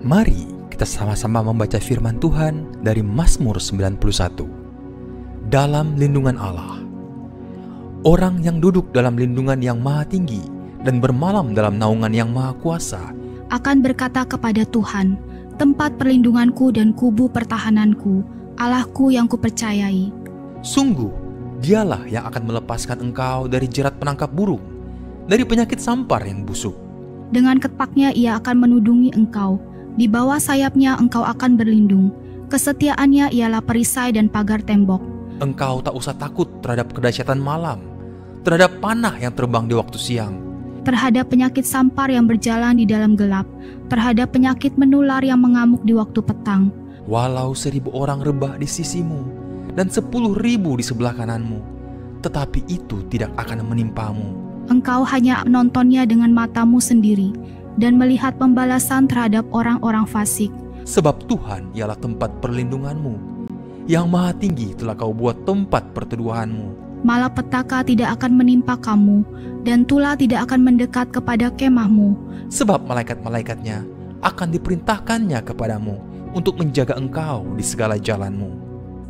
Mari kita sama-sama membaca firman Tuhan dari Mazmur 91. Dalam lindungan Allah. Orang yang duduk dalam lindungan yang maha tinggi dan bermalam dalam naungan yang maha kuasa akan berkata kepada Tuhan, tempat perlindunganku dan kubu pertahananku, Allahku yang kupercayai. Sungguh, dialah yang akan melepaskan engkau dari jerat penangkap burung, dari penyakit sampar yang busuk. Dengan ketpaknya ia akan menudungi engkau, di bawah sayapnya engkau akan berlindung. Kesetiaannya ialah perisai dan pagar tembok. Engkau tak usah takut terhadap kedahsyatan malam, terhadap panah yang terbang di waktu siang, terhadap penyakit sampar yang berjalan di dalam gelap, terhadap penyakit menular yang mengamuk di waktu petang. Walau 1.000 orang rebah di sisimu dan 10.000 di sebelah kananmu, tetapi itu tidak akan menimpamu. Engkau hanya menontonnya dengan matamu sendiri dan melihat pembalasan terhadap orang-orang fasik. Sebab Tuhan ialah tempat perlindunganmu, yang maha tinggi telah kau buat tempat perteduhanmu. Malapetaka tidak akan menimpa kamu, dan tulah tidak akan mendekat kepada kemahmu. Sebab malaikat-malaikatnya akan diperintahkannya kepadamu untuk menjaga engkau di segala jalanmu.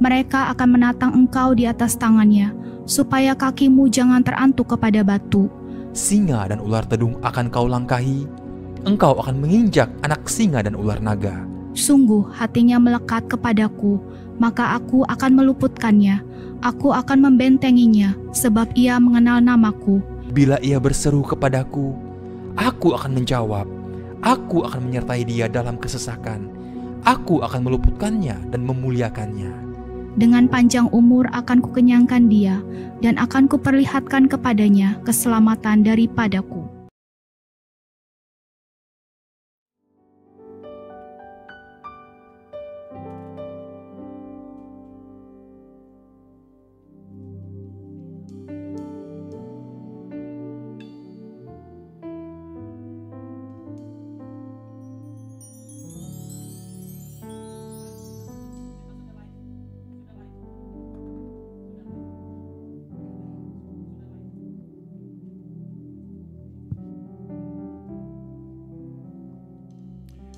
Mereka akan menatang engkau di atas tangannya, supaya kakimu jangan terantuk kepada batu. Singa dan ular tedung akan kau langkahi, engkau akan menginjak anak singa dan ular naga. Sungguh hatinya melekat kepadaku, maka aku akan meluputkannya. Aku akan membentenginya, sebab ia mengenal namaku. Bila ia berseru kepadaku, aku akan menjawab. Aku akan menyertai dia dalam kesesakan. Aku akan meluputkannya dan memuliakannya. Dengan panjang umur akan kukenyangkan dia, dan akan kuperlihatkan kepadanya keselamatan daripadaku.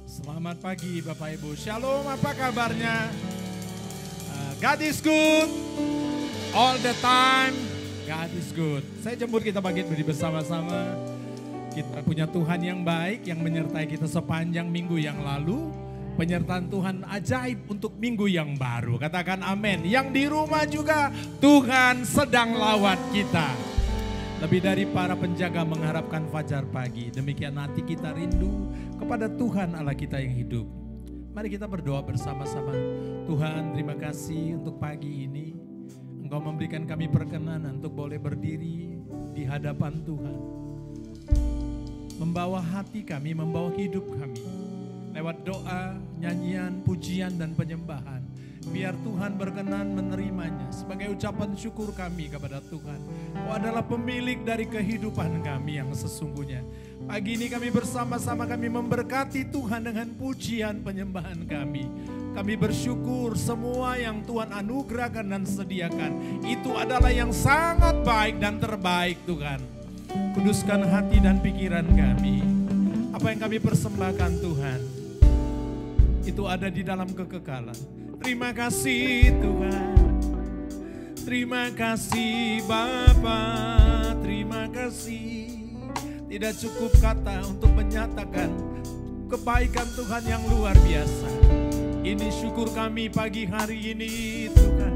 Selamat pagi Bapak Ibu, Shalom, apa kabarnya? God is good, all the time, God is good. Saya jemput kita bangkit berdiri bersama-sama. Kita punya Tuhan yang baik yang menyertai kita sepanjang minggu yang lalu. Penyertaan Tuhan ajaib untuk minggu yang baru, katakan amin. Yang di rumah juga Tuhan sedang lawat kita. Lebih dari para penjaga mengharapkan fajar pagi, demikian hati kita rindu kepada Tuhan Allah kita yang hidup. Mari kita berdoa bersama-sama. Tuhan, terima kasih untuk pagi ini. Engkau memberikan kami perkenanan untuk boleh berdiri di hadapan Tuhan. Membawa hati kami, membawa hidup kami. Lewat doa, nyanyian, pujian, dan penyembahan. Biar Tuhan berkenan menerimanya sebagai ucapan syukur kami kepada Tuhan. Kau adalah pemilik dari kehidupan kami yang sesungguhnya. Pagi ini kami bersama-sama kami memberkati Tuhan dengan pujian penyembahan kami. Kami bersyukur semua yang Tuhan anugerahkan dan sediakan. Itu adalah yang sangat baik dan terbaik Tuhan. Kuduskan hati dan pikiran kami. Apa yang kami persembahkan Tuhan, itu ada di dalam kekekalan. Terima kasih Tuhan, terima kasih Bapa, terima kasih. Tidak cukup kata untuk menyatakan kebaikan Tuhan yang luar biasa. Ini syukur kami pagi hari ini Tuhan.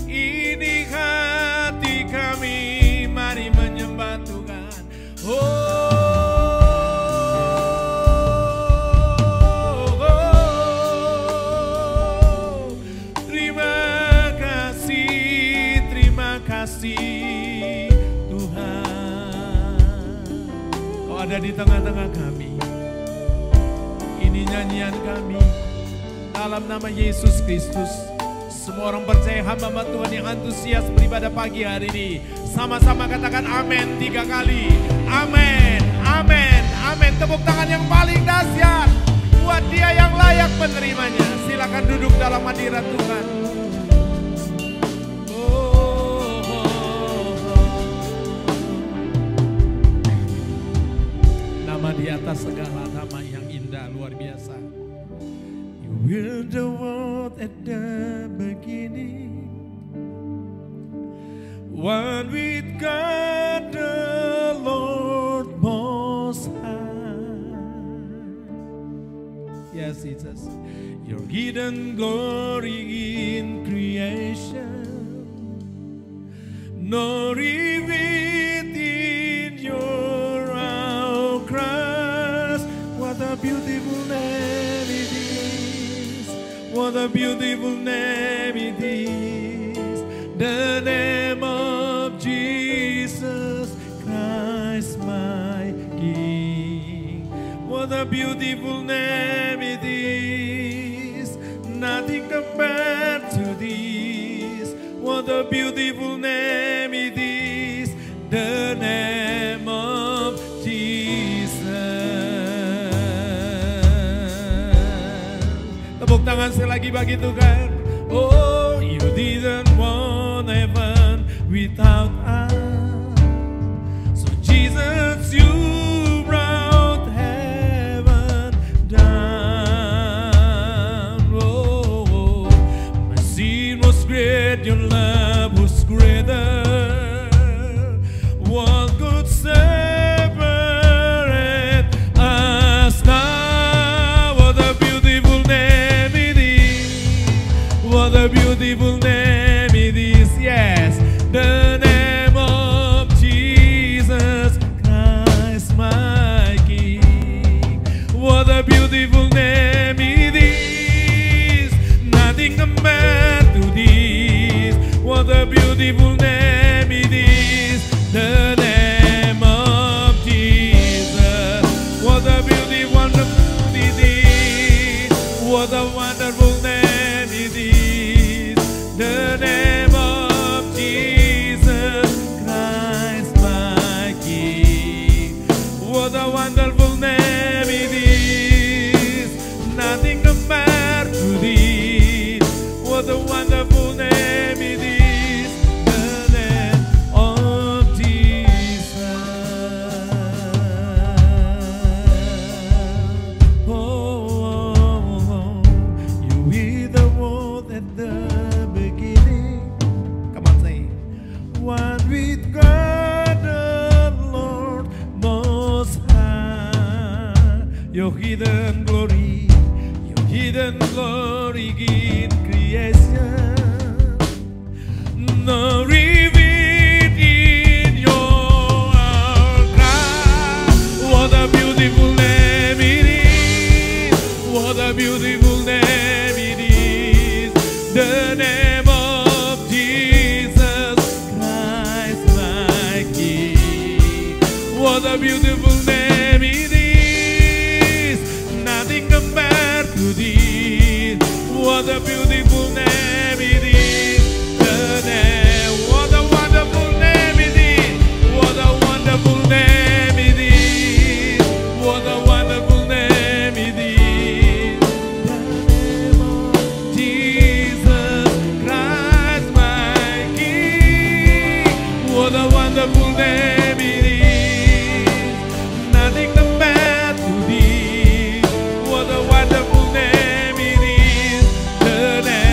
Ini hati kami, mari menyembah Tuhan. Ada di tengah-tengah kami. Ini nyanyian kami dalam nama Yesus Kristus. Semua orang percaya hamba Tuhan yang antusias beribadah pagi hari ini, sama-sama katakan amin 3 kali. Amin, amin, amin. Tepuk tangan yang paling dahsyat buat dia yang layak menerimanya. Silakan duduk dalam hadirat Tuhan. luar biasa. You will the world at the beginning, one with God the Lord Most High. Yes, Jesus. Your hidden glory in creation, nor revealed in your cross. What a beautiful name it is. What a beautiful name it is. The name of Jesus Christ my King. What a beautiful name it is. Nothing compared to this. What a beautiful name it is. The name of Jesus. Tepuk tangan sekali lagi bagi Tuhan. Oh, you didn't want heaven without us. So Jesus, you brought heaven down. Oh, my sin was great, your love was greater. What could separate us now? What a beautiful name it is. What a beautiful name it is. Yes, the name of Jesus Christ my King. What a beautiful name it is. Nothing compared to this. What a beautiful name it is. The name of Jesus. What a beautiful, wonderful it is. What a wonderful name it is. The name of Jesus Christ my King. What a wonderful name it is. Nothing compared to this. What a wonderful name it is. The name of Jesus. Oh, you were the world at the beginning. Come on, say it. One with God the Lord Most High. Your hidden glory in creation, no revealed in your cross. What a beautiful name it is. What a beautiful name it is. The name of Jesus Christ my King. What a beautiful name it is. Nothing compared to this. What a beautiful name it is. The name. What a wonderful name it is. What a wonderful name it is. What a wonderful name it is. The name of Jesus Christ my King. What a wonderful name it is. Nothing compared to this. What a wonderful name it is. The name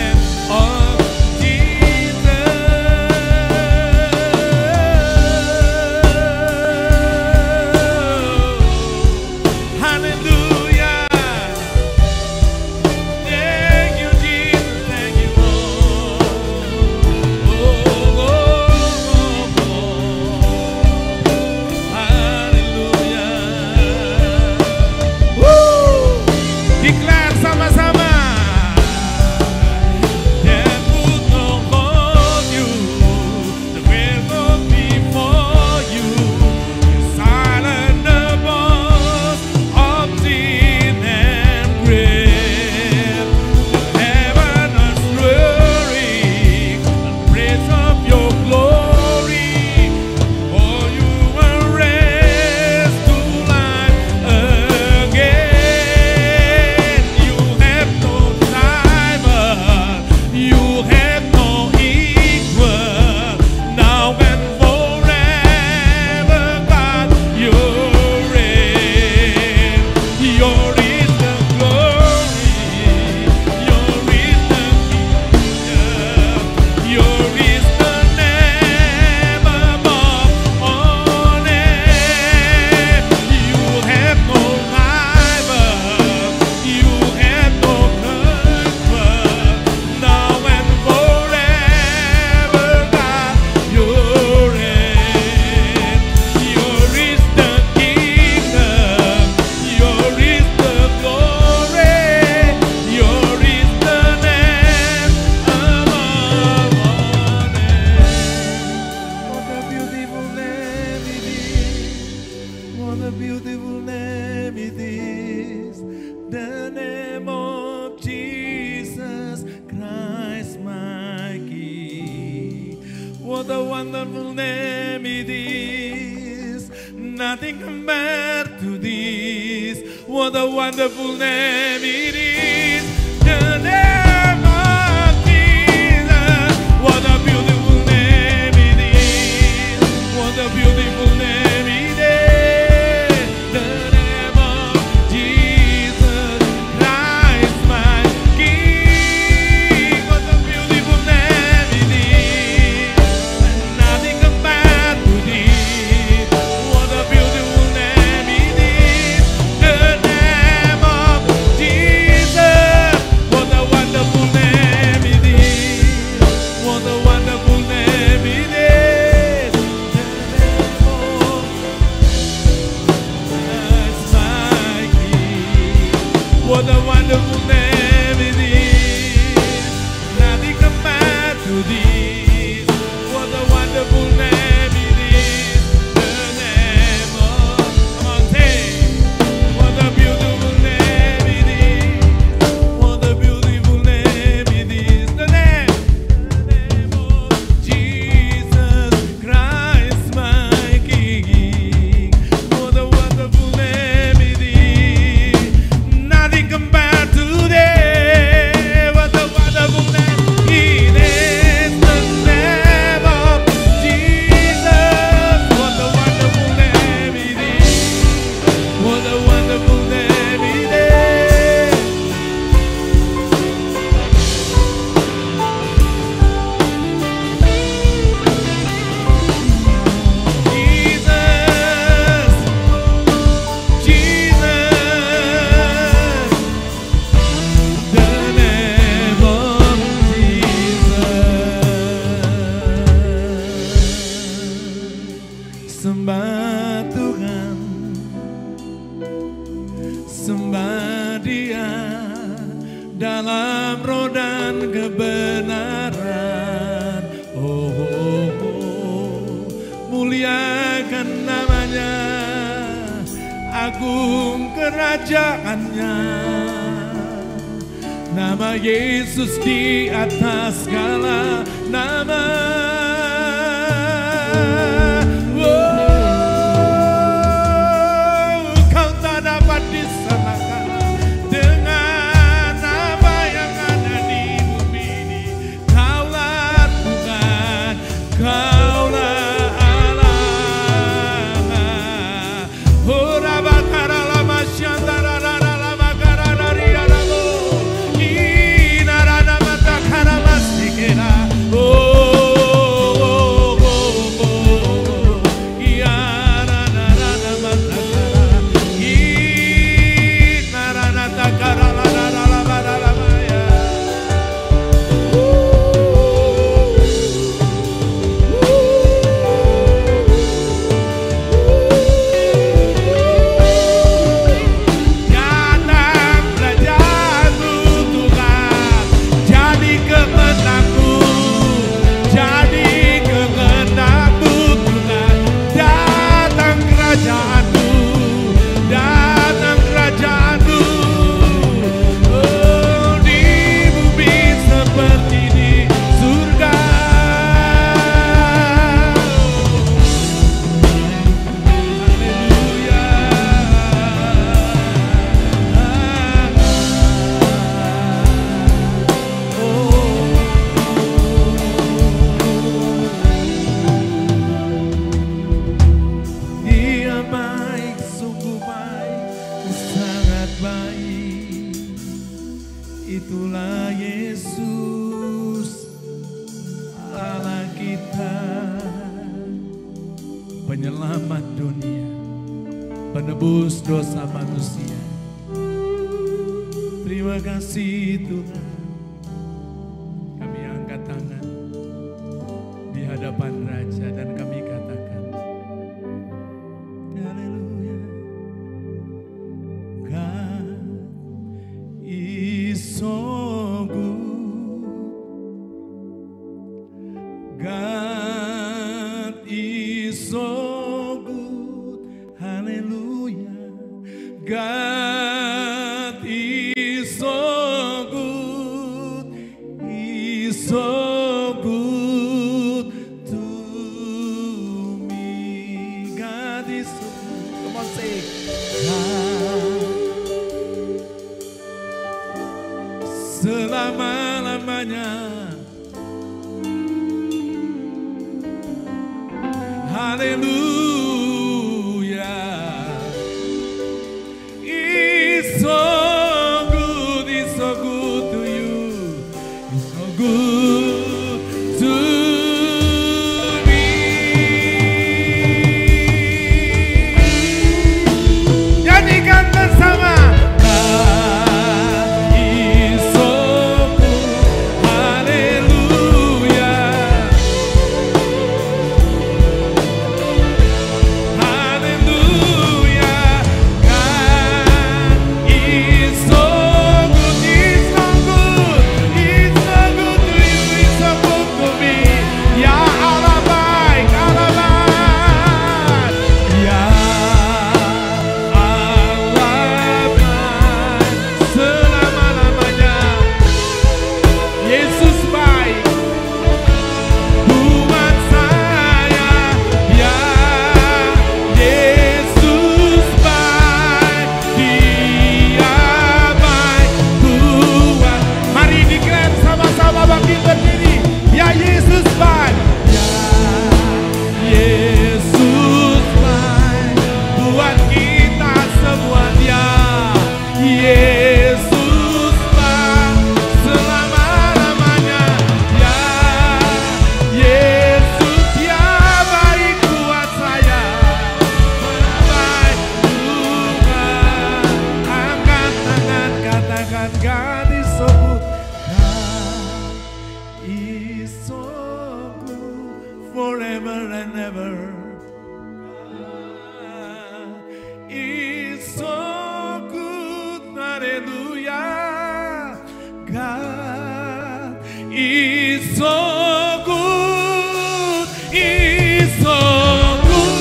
What a wonderful name it is. Nothing compared to this. What a wonderful name it is. The name of Jesus. What a beautiful name it is. What a beautiful name it is. The name of Jesus Christ, my King. What a beautiful name it is. Nothing compared to this. What a beautiful name it is. The name of Jesus. What a wonderful name it is. What a wonderful name it is. What a wonderful name it is. Nothing compared to this. What a wonderful name it is. The name of, come on, say, what a beautiful name it is. What a beautiful name it is. The name of Jesus Christ, my King. What a wonderful name it is. Nothing compared to that. What a wonderful name it is. The name of Jesus. What a wonderful name it is. What a wonderful name it is. Jesus, Jesus, the name of Jesus. Sembah Tuhan, sembah Dia dalam roh dan kebenaran. Oh, oh, oh. Muliakan namanya, agung kerajaannya. Nama Yesus di atas segala nama. Oh, kau tak dapat disamakan dengan apa yang ada di bumi ini. Kaulah Tuhan, Kaulah Allah. Oh, rabakara lama syantara lama kara dari alamu. Inarana mata kara masikera. penyelamat dunia, penebus dosa manusia. Terima kasih Tuhan. Kami angkat tangan di hadapan Raja dan kami katakan, Haleluya. God is so good. God is so good. Haleluya. God is so good. He's so good to selama-lamanya. Haleluya. It's so good, it's so good to you. It's so good to me. Nyanyikan bersama. God is so good. Haleluya. Hallelujah, God is so good, He's so good, He's so good to you, He's so good to me. Ya Allah baik, Allah baik, ya Allah baik, selama-lamanya. Yesus baik buat saya, ya Yesus baik, Dia baik buat. Mari declare sama-sama bangkit berdiri. Ya Yesus baik, ya Yesus baik buat kita semua. Dia Yesus baik selama-lamanya. Ya Yesus, Dia baik buat saya. Baik Tuhan, angkat tangan katakan God is so good. God is so good forever and ever. God is so good, hallelujah. God is so good, is so good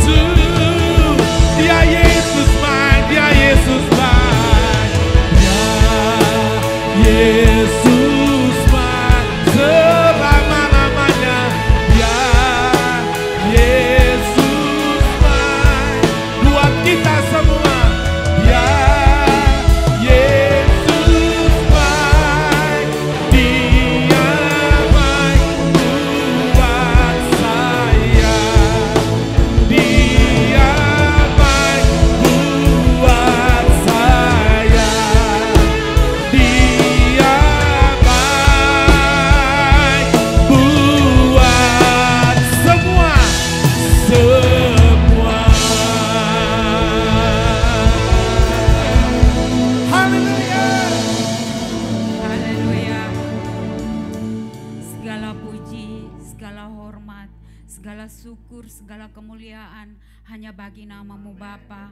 to. Dia Yesus baik, Dia Yesus baik, Dia Yesus baik selama-lamanya. Dia Yesus baik buat kita semua. Dia Yesus baik, Dia baik buat saya. Dia baik buat saya. Dia baik buat semua. Haleluya. Haleluya. Segala puji, segala hormat, segala syukur, segala kemuliaan hanya bagi nama-Mu Bapa.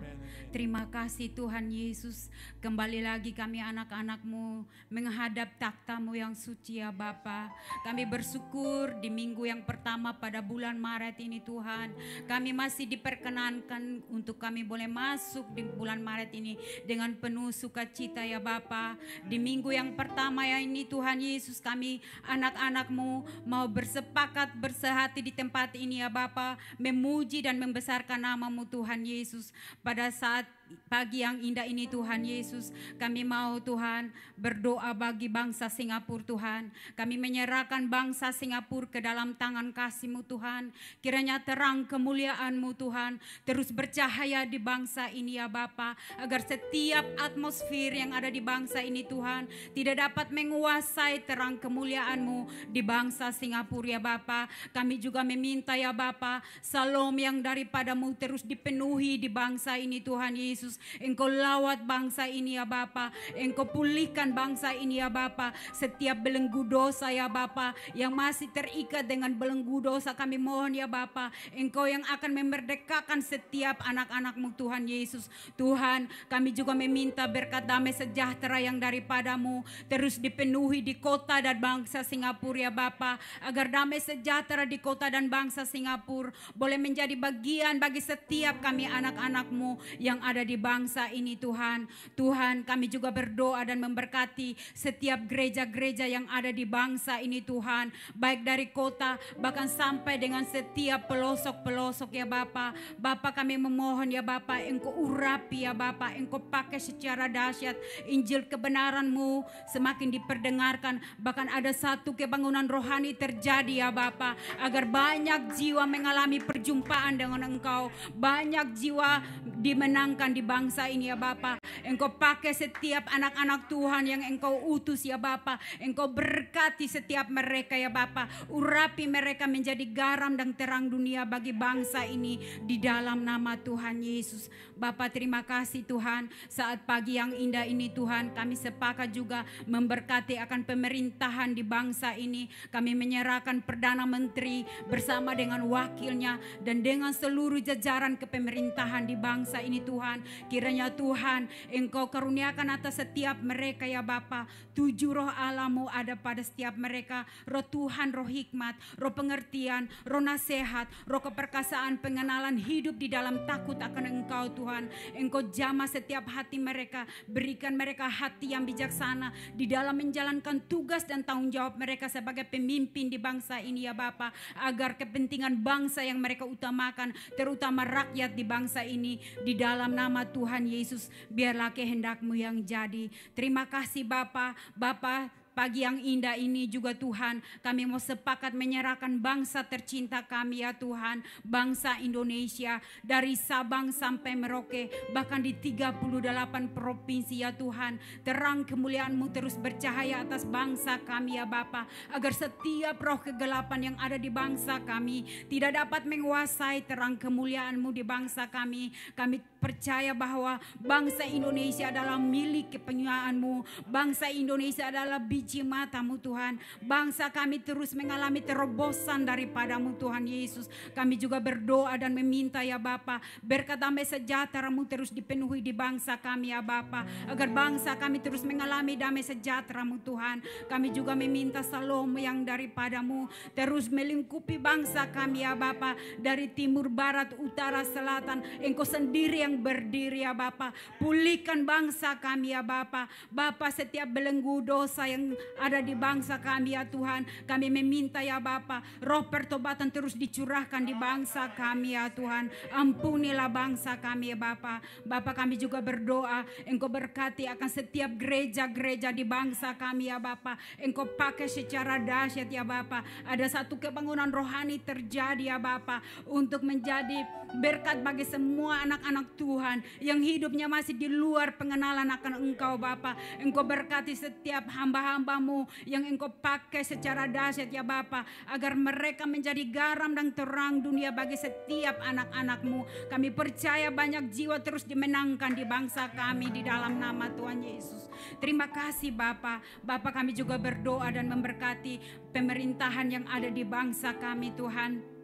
Terima kasih Tuhan Yesus. Kembali lagi kami anak-anak-Mu menghadap takhta-Mu yang suci ya Bapa. Kami bersyukur di minggu yang pertama pada bulan Maret ini Tuhan. Kami masih diperkenankan untuk kami boleh masuk di bulan Maret ini dengan penuh sukacita ya Bapa. Di minggu yang pertama ya ini Tuhan Yesus, kami anak-anak-Mu mau bersepakat bersehati di tempat ini ya Bapa, memuji dan membesarkan nama-Mu Tuhan Yesus. Pada saat pagi yang indah ini Tuhan Yesus, kami mau Tuhan berdoa bagi bangsa Singapura Tuhan. Kami menyerahkan bangsa Singapura ke dalam tangan kasih-Mu Tuhan. Kiranya terang kemuliaan-Mu Tuhan terus bercahaya di bangsa ini ya Bapa, agar setiap atmosfer yang ada di bangsa ini Tuhan tidak dapat menguasai terang kemuliaan-Mu di bangsa Singapura ya Bapa. Kami juga meminta ya Bapa, Salom yang daripada-Mu terus dipenuhi di bangsa ini Tuhan Yesus. Engkau lawat bangsa ini ya Bapa, Engkau pulihkan bangsa ini ya Bapa. Setiap belenggu dosa ya Bapa yang masih terikat dengan belenggu dosa, kami mohon ya Bapa, Engkau yang akan memerdekakan setiap anak-anak-Mu Tuhan Yesus. Tuhan, kami juga meminta berkat damai sejahtera yang daripada-Mu terus dipenuhi di kota dan bangsa Singapura ya Bapa, agar damai sejahtera di kota dan bangsa Singapura boleh menjadi bagian bagi setiap kami anak-anak-Mu yang ada di bangsa ini Tuhan. Tuhan, kami juga berdoa dan memberkati setiap gereja-gereja yang ada di bangsa ini Tuhan, baik dari kota bahkan sampai dengan setiap pelosok-pelosok ya Bapa. Bapa, kami memohon ya Bapa, Engkau urapi ya Bapa, Engkau pakai secara dahsyat Injil kebenaran-Mu semakin diperdengarkan, bahkan ada satu kebangunan rohani terjadi ya Bapa, agar banyak jiwa mengalami perjumpaan dengan Engkau, banyak jiwa dimenangkan di bangsa ini ya Bapa. Engkau pakai setiap anak-anak Tuhan yang Engkau utus ya Bapa, Engkau berkati setiap mereka ya Bapa, urapi mereka menjadi garam dan terang dunia bagi bangsa ini di dalam nama Tuhan Yesus. Bapa, terima kasih Tuhan, saat pagi yang indah ini Tuhan, kami sepakat juga memberkati akan pemerintahan di bangsa ini. Kami menyerahkan Perdana Menteri bersama dengan wakilnya dan dengan seluruh jajaran kepemerintahan di bangsa ini Tuhan. Kiranya Tuhan Engkau karuniakan atas setiap mereka ya Bapa, 7 roh Allah-Mu ada pada setiap mereka, roh Tuhan, roh hikmat, roh pengertian, roh nasihat, roh keperkasaan, pengenalan hidup di dalam takut akan Engkau Tuhan. Engkau jamah setiap hati mereka, berikan mereka hati yang bijaksana di dalam menjalankan tugas dan tanggung jawab mereka sebagai pemimpin di bangsa ini ya Bapa, agar kepentingan bangsa yang mereka utamakan, terutama rakyat di bangsa ini, di dalam nama Tuhan Yesus, biarlah kehendak-Mu yang jadi. Terima kasih Bapa. Bapa, pagi yang indah ini juga Tuhan, kami mau sepakat menyerahkan bangsa tercinta kami ya Tuhan, bangsa Indonesia, dari Sabang sampai Merauke, bahkan di 38 provinsi ya Tuhan. Terang kemuliaan-Mu terus bercahaya atas bangsa kami ya Bapa, agar setiap roh kegelapan yang ada di bangsa kami tidak dapat menguasai terang kemuliaan-Mu di bangsa kami. Kami percaya bahwa bangsa Indonesia adalah milik kepunyaan-Mu, bangsa Indonesia adalah biji mata-Mu Tuhan. Bangsa kami terus mengalami terobosan daripada-Mu Tuhan Yesus. Kami juga berdoa dan meminta ya Bapa, berkat damai sejahtera-Mu terus dipenuhi di bangsa kami ya Bapa, agar bangsa kami terus mengalami damai sejahtera-Mu Tuhan. Kami juga meminta Salom yang daripada-Mu terus melingkupi bangsa kami ya Bapa, dari timur, barat, utara, selatan. Engkau sendiri yang berdiri ya Bapa, pulihkan bangsa kami ya Bapa. Bapa, setiap belenggu dosa yang ada di bangsa kami ya Tuhan, kami meminta ya Bapa, roh pertobatan terus dicurahkan di bangsa kami ya Tuhan. Ampunilah bangsa kami ya Bapa. Bapa, kami juga berdoa Engkau berkati akan setiap gereja-gereja di bangsa kami ya Bapa. Engkau pakai secara dahsyat ya Bapa. Ada satu kebangunan rohani terjadi ya Bapa, untuk menjadi berkat bagi semua anak-anak Tuhan yang hidupnya masih di luar pengenalan akan Engkau Bapa. Engkau berkati setiap hamba-hamba-Mu yang Engkau pakai secara dahsyat ya Bapa, agar mereka menjadi garam dan terang dunia bagi setiap anak-anak-Mu. Kami percaya banyak jiwa terus dimenangkan di bangsa kami di dalam nama Tuhan Yesus. Terima kasih Bapa. Bapa, kami juga berdoa dan memberkati pemerintahan yang ada di bangsa kami Tuhan.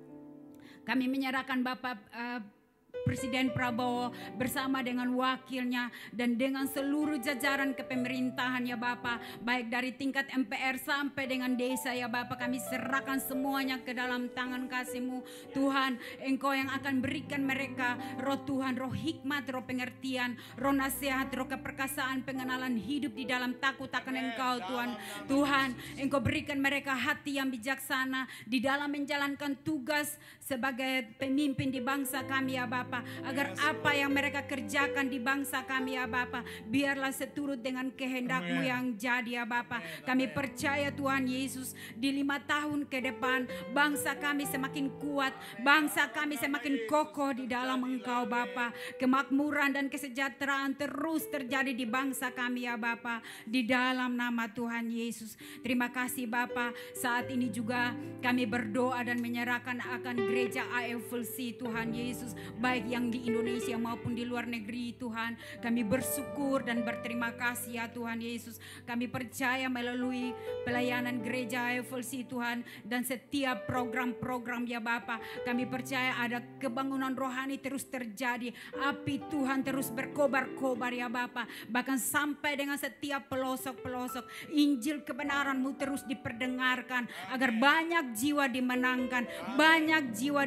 Kami menyerahkan Bapak Presiden Prabowo bersama dengan wakilnya dan dengan seluruh jajaran kepemerintahan ya Bapa, baik dari tingkat MPR sampai dengan desa ya Bapa. Kami serahkan semuanya ke dalam tangan kasih-Mu Tuhan. Engkau yang akan berikan mereka roh Tuhan, roh hikmat, roh pengertian, roh nasihat, roh keperkasaan, pengenalan hidup di dalam takut akan Engkau Tuhan. Tuhan, Engkau berikan mereka hati yang bijaksana di dalam menjalankan tugas sebagai pemimpin di bangsa kami ya Bapa, agar apa yang mereka kerjakan di bangsa kami ya Bapa, biarlah seturut dengan kehendak-Mu yang jadi ya Bapa. Kami percaya Tuhan Yesus, di 5 tahun ke depan bangsa kami semakin kuat, bangsa kami semakin kokoh di dalam Engkau Bapa. Kemakmuran dan kesejahteraan terus terjadi di bangsa kami ya Bapa, di dalam nama Tuhan Yesus. Terima kasih Bapa. Saat ini juga kami berdoa dan menyerahkan akan gereja AFLC Tuhan Yesus, baik yang di Indonesia maupun di luar negeri Tuhan. Kami bersyukur dan berterima kasih ya Tuhan Yesus. Kami percaya melalui pelayanan gereja AFLC Tuhan dan setiap program-program ya Bapa, kami percaya ada kebangunan rohani terus terjadi. Api Tuhan terus berkobar-kobar ya Bapa, bahkan sampai dengan setiap pelosok-pelosok Injil kebenaran-Mu terus diperdengarkan, agar banyak jiwa dimenangkan, banyak jiwa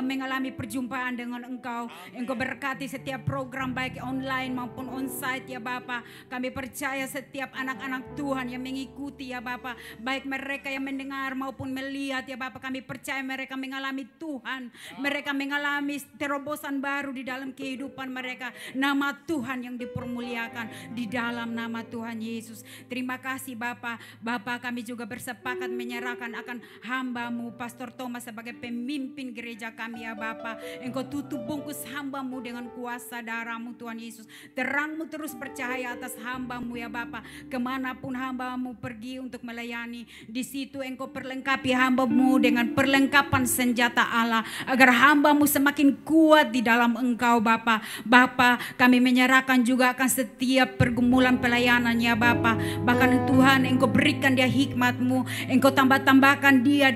mengalami perjumpaan dengan dengan Engkau. Engkau berkati setiap program baik online maupun onsite ya Bapa. Kami percaya setiap anak-anak Tuhan yang mengikuti ya Bapa, baik mereka yang mendengar maupun melihat ya Bapa, kami percaya mereka mengalami Tuhan. Mereka mengalami terobosan baru di dalam kehidupan mereka. Nama Tuhan yang dipermuliakan di dalam nama Tuhan Yesus. Terima kasih Bapa. Bapa, kami juga bersepakat menyerahkan akan hamba-Mu Pastor Thomas sebagai pemimpin gereja kami ya Bapa. Engkau tutup bungkus hamba-Mu dengan kuasa darah-Mu Tuhan Yesus. Terang-Mu terus bercahaya atas hamba-Mu ya Bapa. Kemanapun hamba-Mu pergi untuk melayani, di situ Engkau perlengkapi hamba-Mu dengan perlengkapan senjata Allah, agar hamba-Mu semakin kuat di dalam Engkau Bapa. Bapa, kami menyerahkan juga akan setiap pergumulan pelayanan ya Bapa. Bahkan Tuhan, Engkau berikan dia hikmat-Mu, Engkau tambahkan dia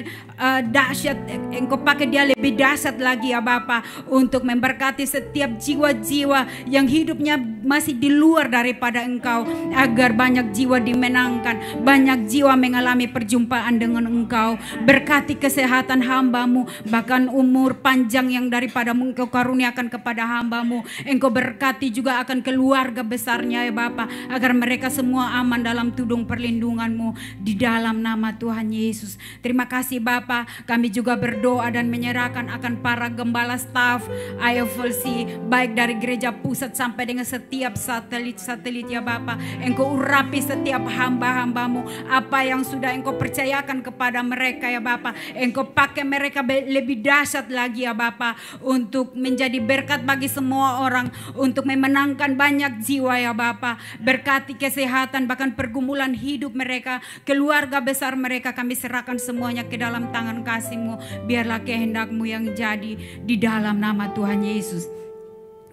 dahsyat, Engkau pakai dia lebih dahsyat lagi ya Bapa, untuk memberkati setiap jiwa-jiwa yang hidupnya masih di luar daripada Engkau, agar banyak jiwa dimenangkan, banyak jiwa mengalami perjumpaan dengan Engkau. Berkati kesehatan hamba-Mu, bahkan umur panjang yang daripada Engkau karuniakan kepada hamba-Mu. Engkau berkati juga akan keluarga besarnya ya Bapa, agar mereka semua aman dalam tudung perlindungan-Mu di dalam nama Tuhan Yesus. Terima kasih Bapa. Kami juga berdoa dan menyerahkan akan para gembala staf IFLC, baik dari gereja pusat sampai dengan setiap satelit-satelit ya Bapa. Engkau urapi setiap hamba-hamba-Mu, apa yang sudah Engkau percayakan kepada mereka ya Bapa. Engkau pakai mereka lebih dahsyat lagi ya Bapa, untuk menjadi berkat bagi semua orang, untuk memenangkan banyak jiwa ya Bapa. Berkati kesehatan, bahkan pergumulan hidup mereka, keluarga besar mereka, kami serahkan semuanya ke dalam tangan kasih-Mu. Biarlah kehendak-Mu yang jadi di dalam nama Tuhan Yesus.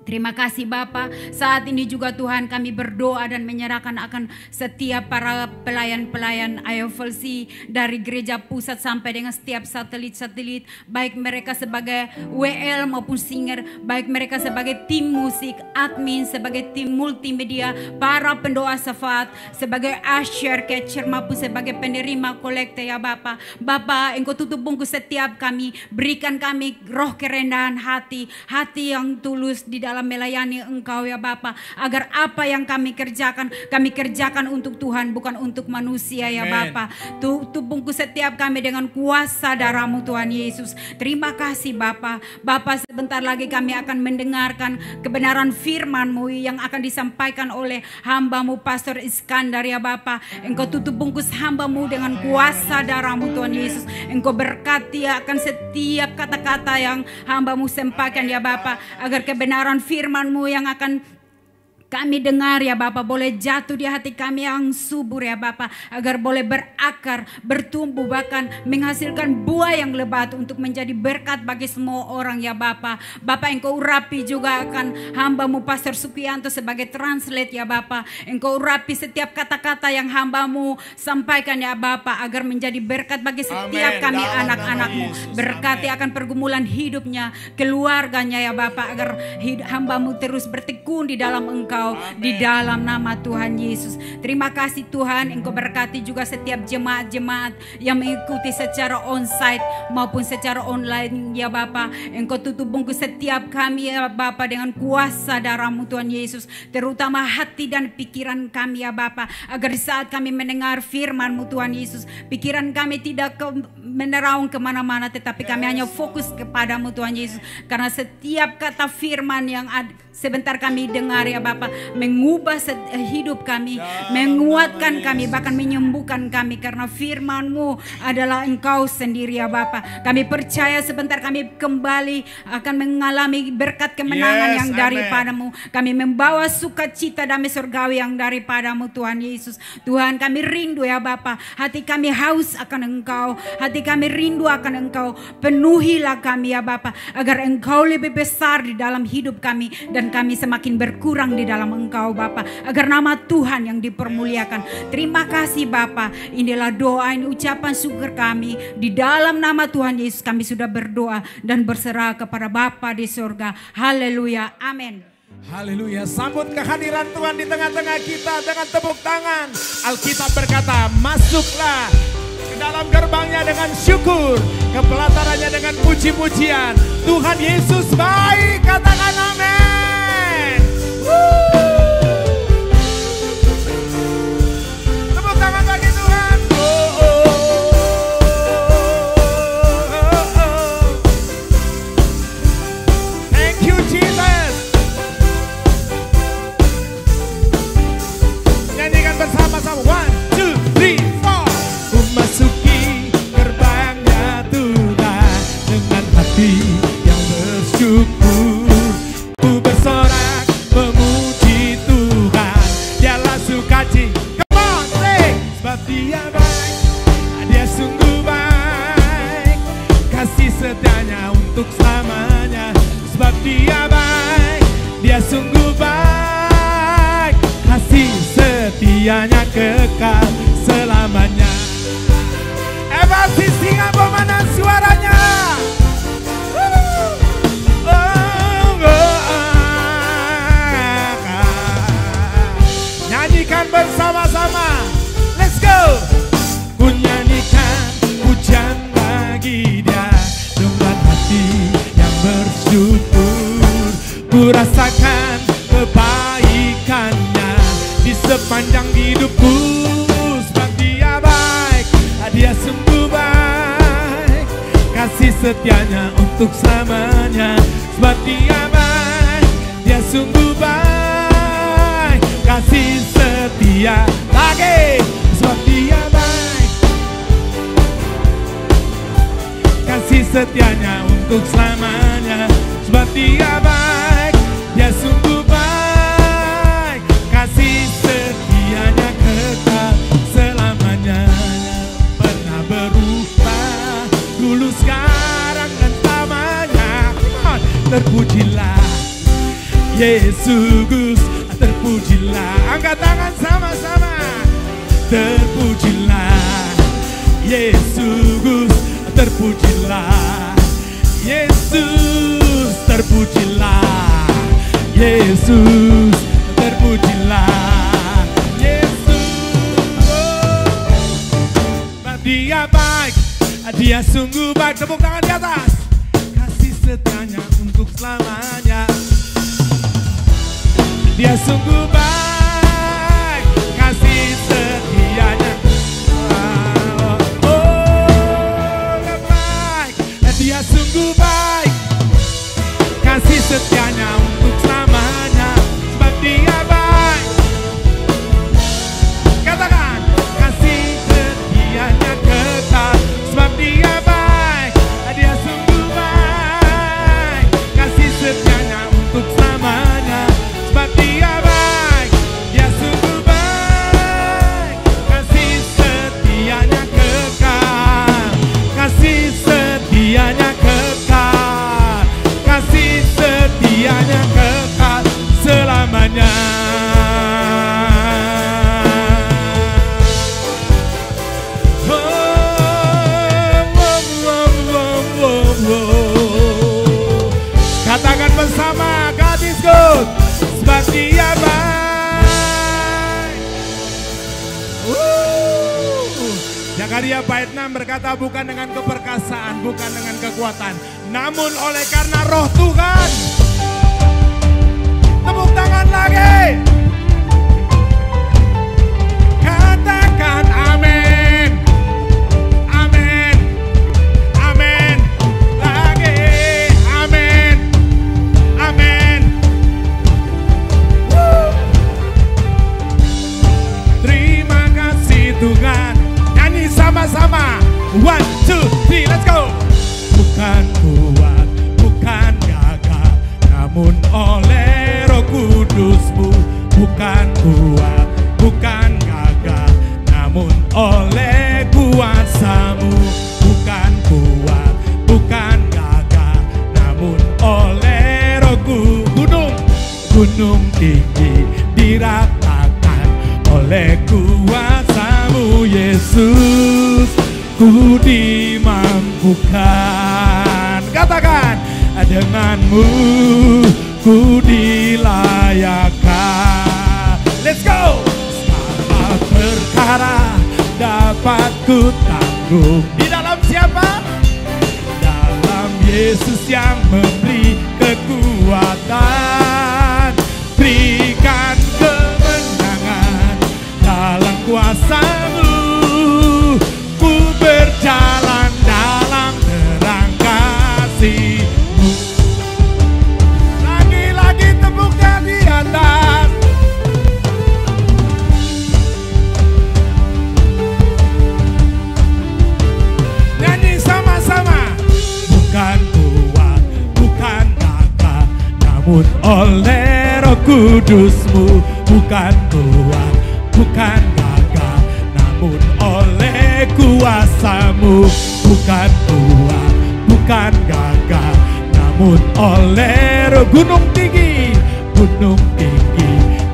Terima kasih Bapa. Saat ini juga Tuhan kami berdoa dan menyerahkan akan setiap para pelayan-pelayan IFLC, dari gereja pusat sampai dengan setiap satelit-satelit, baik mereka sebagai WL maupun singer, baik mereka sebagai tim musik, admin, sebagai tim multimedia, para pendoa syafaat, sebagai usher, catcher maupun sebagai penerima kolekte ya Bapa. Bapa, Engkau tutup bungkus setiap kami, berikan kami roh kerendahan hati, hati yang tulus di dalam melayani Engkau ya Bapa, agar apa yang kami kerjakan untuk Tuhan, bukan untuk manusia ya Bapa. Tutup bungkus setiap kami dengan kuasa darah-Mu Tuhan Yesus. Terima kasih Bapa. Bapa, sebentar lagi kami akan mendengarkan kebenaran firman-Mu yang akan disampaikan oleh hamba-Mu Pastor Iskandar ya Bapa. Engkau tutup bungkus hamba-Mu dengan kuasa darah-Mu Tuhan Yesus. Engkau berkati akan setiap kata-kata yang hamba-Mu sampaikan ya Bapa, agar kebenaran firman-Mu yang akan kami dengar ya Bapa boleh jatuh di hati kami yang subur ya Bapa, agar boleh berakar, bertumbuh, bahkan menghasilkan buah yang lebat untuk menjadi berkat bagi semua orang ya Bapa. Bapa, Engkau urapi juga akan hamba-Mu Pastor Sukianto sebagai translate ya Bapa. Engkau urapi setiap kata-kata yang hamba-Mu sampaikan ya Bapa, agar menjadi berkat bagi setiap kami anak-anak-Mu. Berkati akan pergumulan hidupnya, keluarganya ya Bapa, agar hamba-Mu terus bertekun di dalam Engkau, di dalam nama Tuhan Yesus. Terima kasih Tuhan. Engkau berkati juga setiap jemaat-jemaat yang mengikuti secara onsite maupun secara online ya Bapa. Engkau tutup bungkus setiap kami ya Bapa dengan kuasa darah-Mu Tuhan Yesus, terutama hati dan pikiran kami ya Bapa, agar di saat kami mendengar firman-Mu Tuhan Yesus, pikiran kami tidak meneraung kemana-mana, tetapi kami hanya fokus kepadamu Tuhan Yesus. Karena setiap kata firman yang sebentar kami dengar ya Bapa, mengubah hidup kami, menguatkan kami, bahkan menyembuhkan kami, karena firman-Mu adalah Engkau sendiri ya Bapa. Kami percaya sebentar kami kembali akan mengalami berkat kemenangan yang daripada-Mu. Kami membawa sukacita damai surgawi yang daripada-Mu Tuhan Yesus. Tuhan, kami rindu ya Bapa, hati kami haus akan Engkau, hati kami rindu akan Engkau. Penuhilah kami ya Bapa, agar Engkau lebih besar di dalam hidup kami dan kami semakin berkurang di dalam Engkau Bapa, agar nama Tuhan yang dipermuliakan. Terima kasih Bapa. Inilah doa, ini ucapan syukur kami. Di dalam nama Tuhan Yesus kami sudah berdoa dan berserah kepada Bapa di surga. Haleluya. Amin. Haleluya. Sambut kehadiran Tuhan di tengah-tengah kita dengan tepuk tangan. Alkitab berkata, masuklah ke dalam gerbangnya dengan syukur, ke pelatarannya hanya dengan puji-pujian. Tuhan Yesus baik, katakan amin. Tepuk tangan bagi Tuhan. Thank you Jesus. Nyanyikan bersama-sama. 1, 2, 3, 4. Memasuki gerbangnya Tuhan dengan hati yang bersyukur. Ku bersorak memuji Tuhan, dialah sukacita. Come on, sing. Sebab dia baik, dia sungguh baik, kasih setianya untuk selamanya. Sebab dia baik, dia sungguh baik, kasih setianya kekal selamanya. Pasti singa pemana suaranya. Nyanyikan bersama-sama. Let's go. Ku nyanyikan pujian bagi dia dengan hati yang bersyukur. Ku rasakan kebaikannya di sepanjang hidupku. Sebab dia baik, dia sungguh baik, kasih setianya untuk selamanya. Sebab dia baik, dia sungguh baik, kasih setia lagi. Sebab dia baik, kasih setianya untuk selamanya. Sebab dia baik, dia sungguh baik, kasih setianya kekal selamanya. Pernah berubah, dulu sekarang dan selamanya. Terpujilah Yesus, terpujilah. Angkat tangan sama-sama. Terpujilah Yesus, terpujilah Yesus, terpujilah Yesus, terpujilah Yesus. Dia baik, dia sungguh baik. Tepuk tangan di atas. Kasih setianya untuk selamanya. Dia sungguh baik, kasih setianya. Dia baik, dia sungguh baik, kasih setianya untuk selamanya. Sebab dia baik. Katakan, kasih setianya kekal. Sebab dia baik, dia sungguh baik, kasih setianya untuk selamanya. Sebab dia baik, dia sungguh baik, kasih setianya kekal, kasih setianya kekal, kasih setianya kekal selamanya. Katakan bersama, God is good. Sebab dia baik. Zakaria bait 6 berkata, bukan dengan keperkasaan, bukan dengan kekuatan, namun oleh karena roh Tuhan. Tepuk tangan lagi. Katakan amin. Amin. Amin. Lagi. Amin. Amin. Terima kasih Tuhan. Nyanyi sama-sama. 1, 2, 3, let's go. Bukan kuat, bukan gagah, namun oleh Roh Kudus-Mu. Bukan kuat, bukan gagah, namun oleh kuasa-Mu. Bukan kuat, bukan gagah, namun oleh Roh-Ku. Gunung tinggi diratakan oleh kuasa-Mu Yesus. Ku dimampukan, katakan, dengan-Mu ku dilayakan. Let's go. Segala perkara dapat ku tanggung. Di dalam siapa? Dalam Yesus yang memberi kekuatan, berikan kemenangan dalam kuasa-Mu. Ku berjalan dalam terang kasih-Mu. Lagi-lagi tepuknya di atas. Nyanyi sama-sama. Bukan kuat, bukan gagah, namun oleh Roh Kudus-Mu. Bukan kuat, bukan gagah, namun oleh kuasa-Mu. Bukan kuat, bukan gagah, namun oleh Roh. Gunung tinggi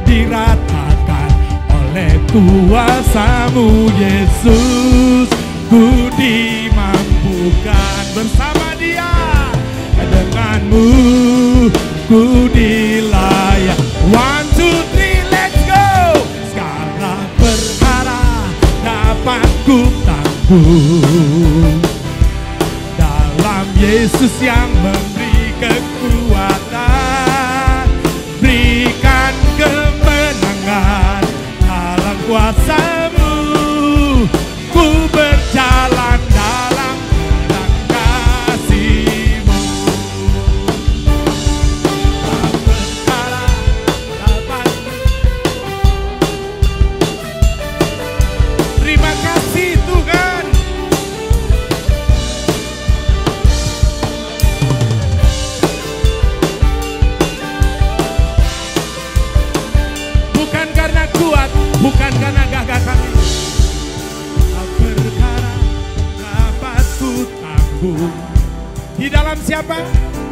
diratakan oleh kuasa-Mu Yesus. Ku dimampukan bersama Dia, dengan-Mu ku dilayak. 1, 2, 3, let's go. Segala perkara dapat ku tanggung dalam Yesus yang memberi kekuatan, berikan kemenangan dalam kuasa-Mu. Ku berjalan dalam terang kasih-Mu. Perkara dapat. Terima kasih Tuhan. Bukan karena kuat, bukan karena gagah kami. Perkara dapat ku tanggung. Di dalam siapa?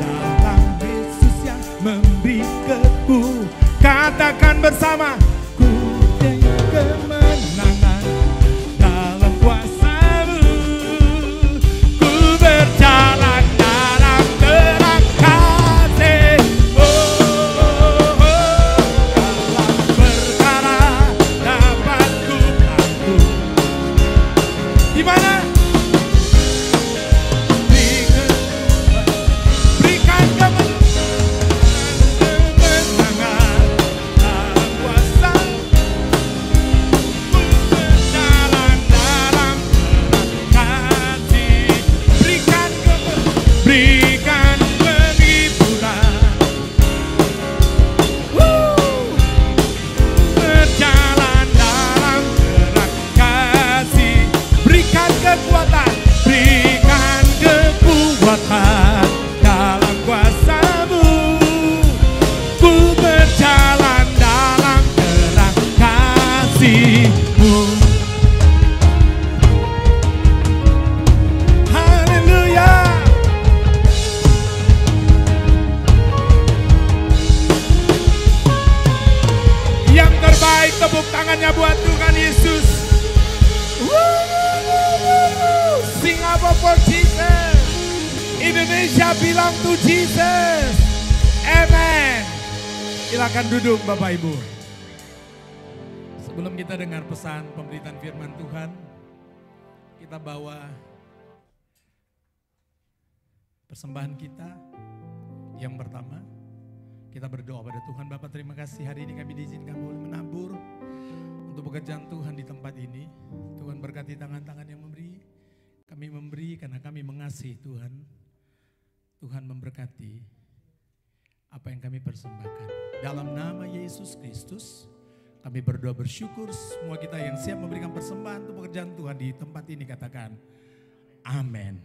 Dalam Yesus yang memberi kekuatan. Katakan bersama. Ku dengan kemenangan dalam kuasa-Mu. Ku berjalan dalam terang kasih-Mu. Dalam perkara dapat ku tanggung. Di mana? Berikan kemenangan dalam kuasa. Ku berjalan dalam terang kasih. Berikan penghiburan. Berjalan dalam terang kasih. Berikan kekuatan, berikan kekuatan dalam kuasa-Mu. Ku berjalan dalam terang kasih-Mu. Haleluya. Yang terbaik tepuk tangannya buat Tuhan Yesus. Sing up for Jesus. Indonesia belong to Jesus. Amen. Silakan duduk Bapak Ibu. Sebelum kita dengar pesan pemberitaan firman Tuhan, kita bawa persembahan kita. Yang pertama, kita berdoa pada Tuhan. Bapak, terima kasih hari ini kami diizinkan boleh menabur untuk pekerjaan Tuhan di tempat ini. Tuhan berkati tangan-tangan yang memberi. Kami memberi karena kami mengasihi Tuhan. Tuhan memberkati apa yang kami persembahkan. Dalam nama Yesus Kristus, kami berdoa bersyukur. Semua kita yang siap memberikan persembahan untuk pekerjaan Tuhan di tempat ini katakan amin.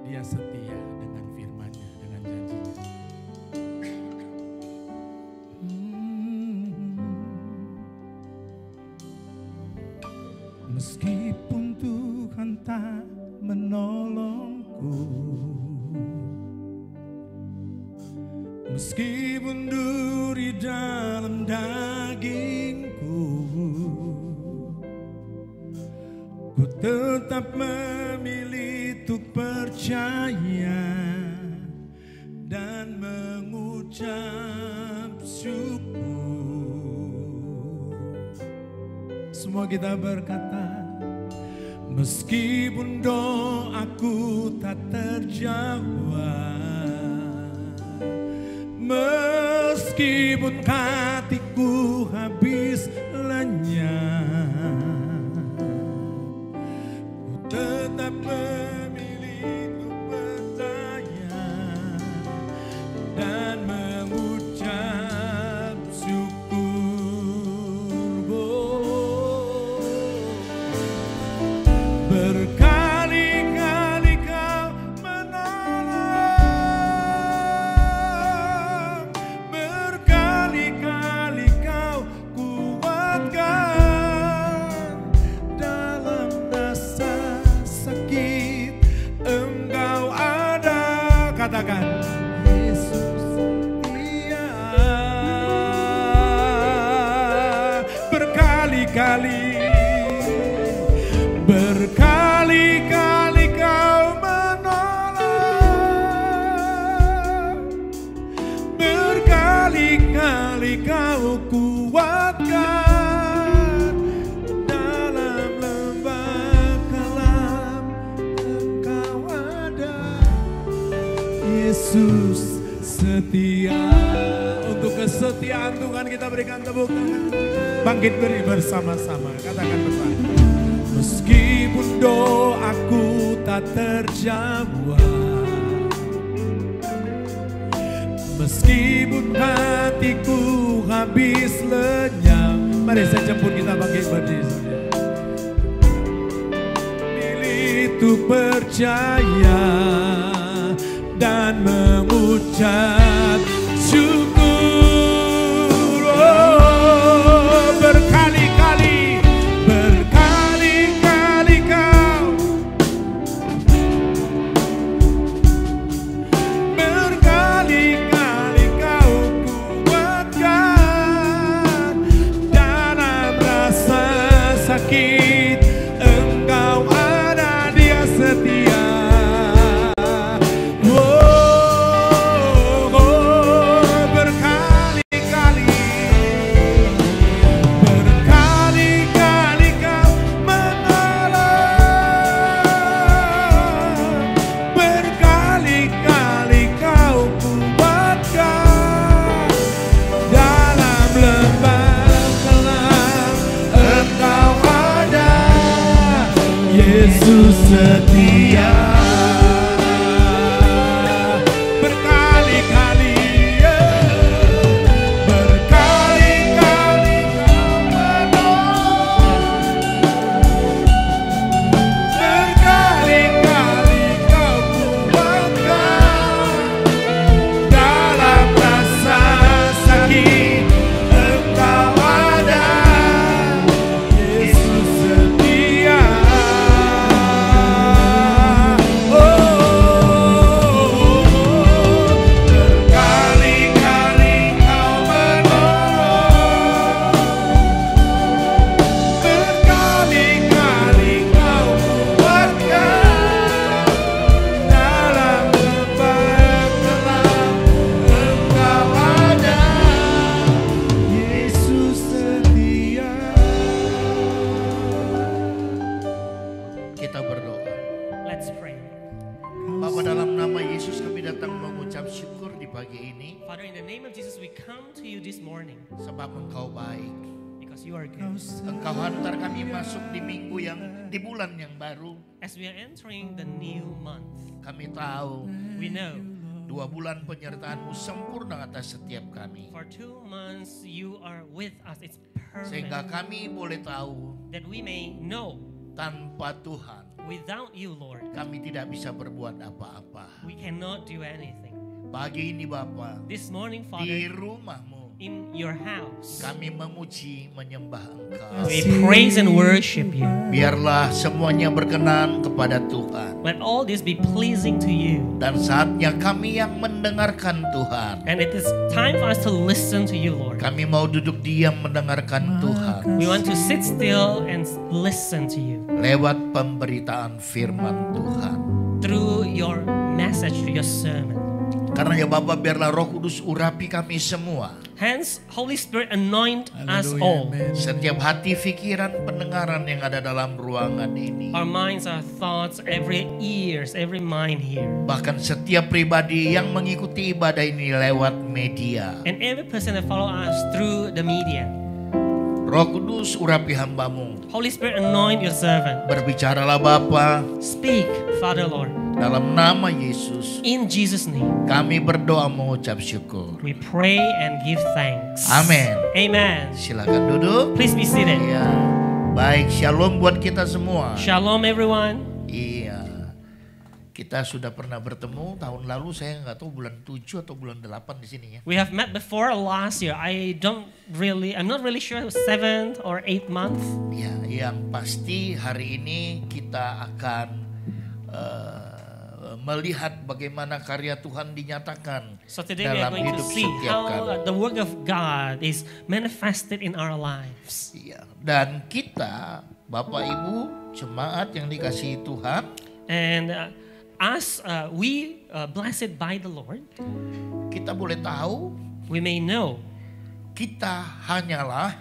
Dia setia dengan firman-Nya, dengan janjinya. Meskipun Tuhan tak menolongku, meskipun duri dalam dagingku, ku tetap memilih untuk percaya dan mengucap syukur. Semua kita berkata, Meskipun doaku tak terjawab, meskipun hatiku habis lenyap, ku tetap memilih untuk percaya dan mengucap syukur. Berkali-kali kau menolong, berkali-kali kau kuatkan dalam rasa sakit. Engkau ada, katakan Yesus dia. Berkali-kali kau menolong, berkali-kali kau kuatkan dalam lembah kelam. Engkau ada, Yesus setia. Untuk kesetiaan Tuhan kita berikan tepuk tangan. Bangkit beri bersama-sama, katakan bersama. Meskipun doaku tak terjawab, meskipun hatiku habis lenyap. Mari saya jemput kita bangkit berdiri. Pilih untuk percaya dan mengucap syukur. Oh, berkali-kali kau kuatkan dalam rasa sakit. Engkau ada, Dia setia. Yesus setia. Berkali-kali, berkali-kali kau menolong, berkali-kali kau kuatkan dalam rasa sakit. Engkau ada, Yesus setia. Father, in the name of Jesus, we come to you this morning Sebab Engkau baik. because you are good. Engkau hantar kami masuk di minggu yang, di bulan yang baru. As we are entering the new month, Kami tahu we know 2 bulan penyertaan-Mu sempurna atas setiap kami. for 2 months you are with us. It's Sehingga perfect. kami boleh tahu That we may know tanpa Tuhan without you, Lord, kami tidak bisa berbuat apa-apa. we cannot do anything. Pagi ini Bapa, This morning, di Father, rumah-Mu in your house, kami memuji menyembah Engkau. we praise and worship you. Biarlah semuanya berkenan kepada Tuhan. Let all this be pleasing to you. Dan saatnya kami yang mendengarkan Tuhan. And it is time for us to listen to you, Lord. Kami mau duduk diam mendengarkan Tuhan. We want to sit still and listen to you Lewat pemberitaan firman Tuhan. through your message, through your sermon. Karena ya Bapa, biarlah Roh Kudus urapi kami semua. Hence, Holy Spirit anoint us Haleluya, all. amen. Setiap hati, pikiran, pendengaran yang ada dalam ruangan ini. Our minds, our thoughts, every ears, every mind here. Bahkan setiap pribadi yang mengikuti ibadah ini lewat media. And every person that follow us through the media. Roh Kudus urapi hamba-Mu. Holy Spirit anoint your servant. Berbicaralah Bapa, Speak, Father Lord. dalam nama Yesus. In Jesus' name, Kami berdoa mengucap syukur. we pray and give thanks. Amin. Amen. Silakan duduk. Please be seated. Iya. Baik, shalom buat kita semua. Shalom, everyone. Iya. Kita sudah pernah bertemu tahun lalu, saya nggak tahu bulan 7 atau bulan 8 di sini ya. We have met before last year. I'm not really sure it was 7th or 8th month. Ya, yang pasti hari ini kita akan melihat bagaimana karya Tuhan dinyatakan So today we dalam are going to hidup see setiap how kami. the work of God is manifested in our lives. Iya. Dan kita, Bapak Ibu, jemaat yang dikasihi Tuhan, And as we blessed by the Lord, kita boleh tahu we may know kita hanyalah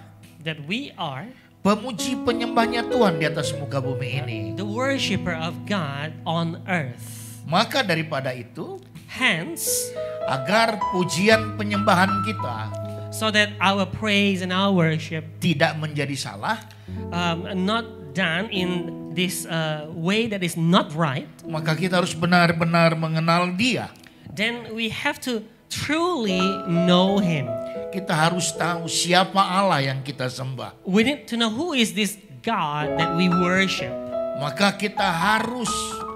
that we are pemuji penyembahnya Tuhan di atas muka bumi ini. the worshiper of God on earth. Maka daripada itu, Hence, agar pujian penyembahan kita so that our praise and our worship tidak menjadi salah, not done in this way that is not right, maka kita harus benar-benar mengenal Dia. then we have to truly know Him. Kita harus tahu siapa Allah yang kita sembah. We need to know who is this God that we worship. Maka kita harus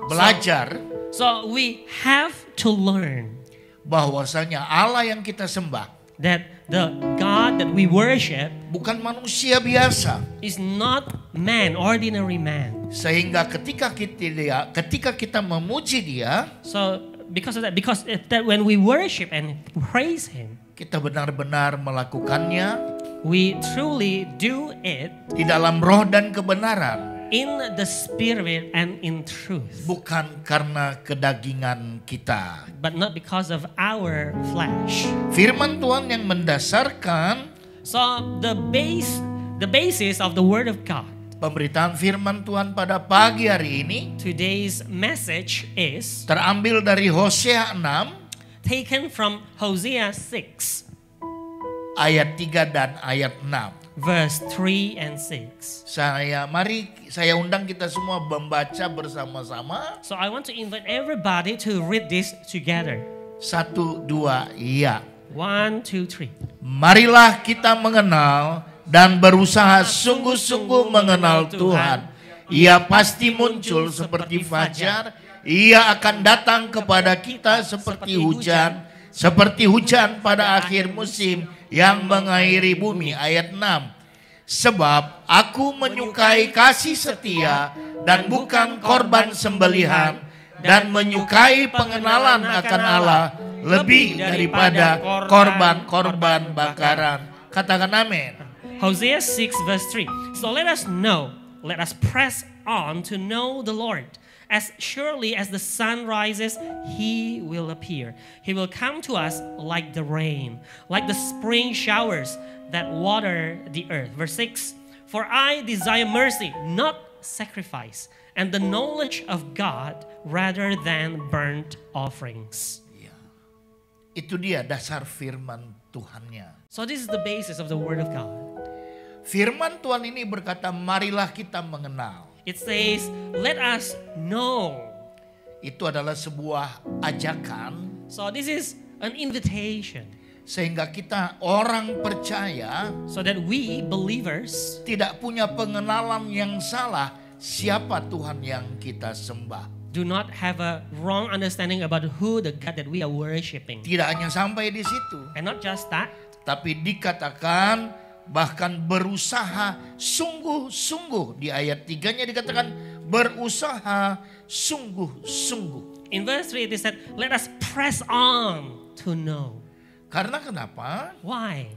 belajar So we have to learn bahwasanya Allah yang kita sembah that the God that we worship bukan manusia biasa. is not man, ordinary man. Sehingga ketika kita memuji Dia, So because of that when we worship and praise Him, kita benar-benar melakukannya we truly do it di dalam roh dan kebenaran. in the spirit and in truth, Bukan karena kedagingan kita. but not because of our flesh. Firman Tuhan yang mendasarkan So the basis of the word of God, pemberitaan firman Tuhan pada pagi hari ini today's message is terambil dari Hosea 6 taken from Hosea 6, ayat 3 dan ayat 6. verse 3 and 6. Mari saya undang kita semua membaca bersama-sama. So I want to invite everybody to read this together. 1, 2, iya. 1, 2, 3. Marilah kita mengenal dan berusaha sungguh-sungguh mengenal Tuhan. Ia pasti muncul seperti fajar. Ia akan datang kepada kita seperti hujan pada akhir musim yang mengairi bumi. Ayat 6. Sebab aku menyukai kasih setia dan bukan korban sembelihan, dan menyukai pengenalan akan Allah lebih daripada korban-korban bakaran. Katakan amin. Hosea 6 verse 3. So let us press on to know the Lord. As surely as the sun rises, He will appear. He will come to us like the rain, like the spring showers that water the earth. Verse 6. For I desire mercy, not sacrifice, and the knowledge of God rather than burnt offerings. Itu dia dasar firman Tuhannya. So this is the basis of the word of God. Firman Tuhan ini berkata, marilah kita mengenal. It says, let us know. Itu adalah sebuah ajakan So this is an invitation sehingga kita orang percaya so that we believers tidak punya pengenalan yang salah siapa Tuhan yang kita sembah. do not have a wrong understanding about who the God that we are worshiping. Tidak hanya sampai di situ, And not just that, tapi dikatakan bahkan berusaha sungguh-sungguh. Di ayat 3-nya dikatakan berusaha sungguh-sungguh. in verse 3 it said, let us press on to know. Karena kenapa? Why?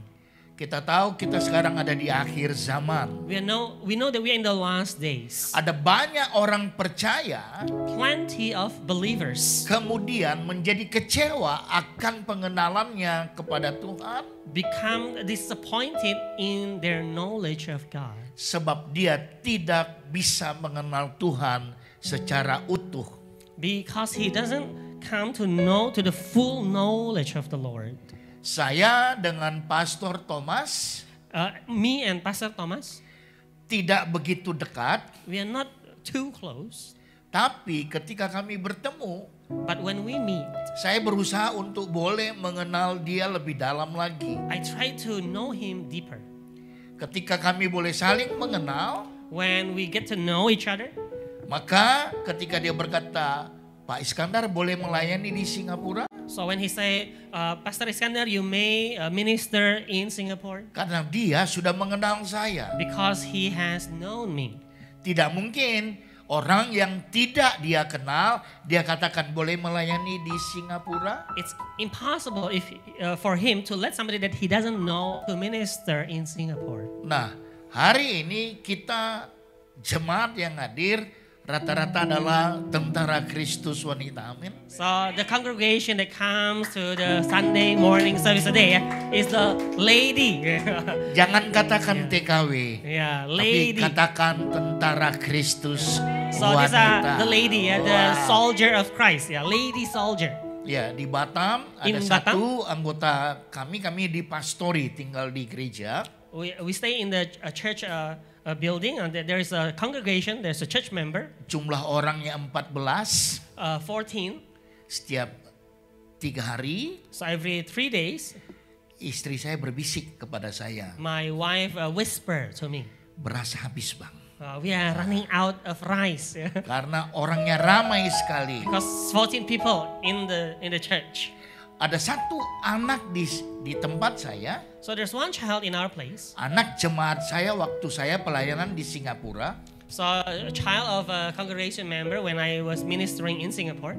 Kita tahu kita sekarang ada di akhir zaman. We know that we are in the last days. Ada banyak orang percaya Plenty of believers kemudian menjadi kecewa akan pengenalannya kepada Tuhan become disappointed in their knowledge of God sebab dia tidak bisa mengenal Tuhan secara utuh. because he doesn't come to know to the full knowledge of the Lord. Saya dengan Pastor Thomas Me and Pastor Thomas, tidak begitu dekat, we are not too close, tapi ketika kami bertemu, but when we meet, saya berusaha untuk boleh mengenal dia lebih dalam lagi. I try to know him deeper. Ketika kami boleh saling mengenal, When we get to know each other, maka ketika dia berkata, Pak Iskandar boleh melayani di Singapura? so when he say, Pastor Iskandar, you may minister in Singapore, Karena dia sudah mengenal saya. because he has known me. Tidak mungkin orang yang tidak dia kenal, dia katakan boleh melayani di Singapura. It's impossible for him to let somebody that he doesn't know to minister in Singapore. Nah, hari ini kita jemaat yang hadir rata-rata adalah tentara Kristus wanita. Amin. So the congregation that comes to the Sunday morning service today is the lady. Jangan katakan TKW, Yeah, tapi lady. katakan tentara Kristus So these wanita. are the lady, the soldier of Christ. Yeah, lady soldier. Ya, di Batam ada In satu anggota kami di pastori tinggal di gereja. We stay in the church building, and there is a congregation. There's a church member. Jumlah orangnya 14. 14. Setiap 3 hari So every 3 days, istri saya berbisik kepada saya, my wife whisper to me, beras habis bang. we are running out of rice. Karena orangnya ramai sekali. Because 14 people in the church. Ada satu anak di tempat saya, So there's one child in our place. anak jemaat saya waktu saya pelayanan di Singapura. So a child of a congregation member when I was ministering in Singapore.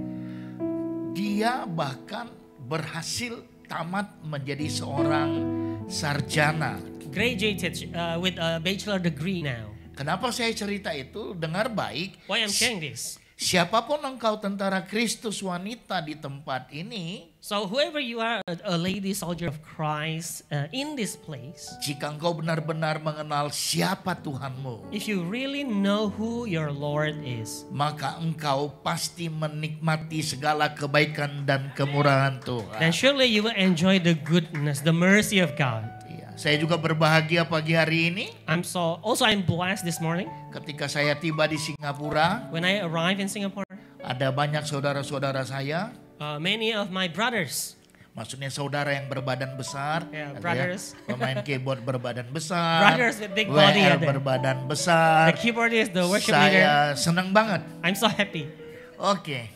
Dia bahkan berhasil tamat menjadi seorang sarjana. Graduated with a bachelor degree now. Kenapa saya cerita itu? Dengar baik. Why I'm sharing this? Siapapun engkau tentara Kristus wanita di tempat ini, So whoever you are, a lady soldier of Christ in this place, jika engkau benar-benar mengenal siapa Tuhanmu, if you really know who your Lord is, maka engkau pasti menikmati segala kebaikan dan kemurahan then Tuhan. surely you will enjoy the goodness, the mercy of God. Iya, saya juga berbahagia pagi hari ini I'm blessed this morning. ketika saya tiba di Singapura. When I arrived in Singapore, Ada banyak saudara-saudara saya, many of my brothers, maksudnya saudara yang berbadan besar, Yeah, gitu ya. brothers. Pemain keyboard berbadan besar, Brothers with big body WR ada. berbadan the besar. keyboardist, the worship leader, Saya senang banget. I'm so happy. Oke.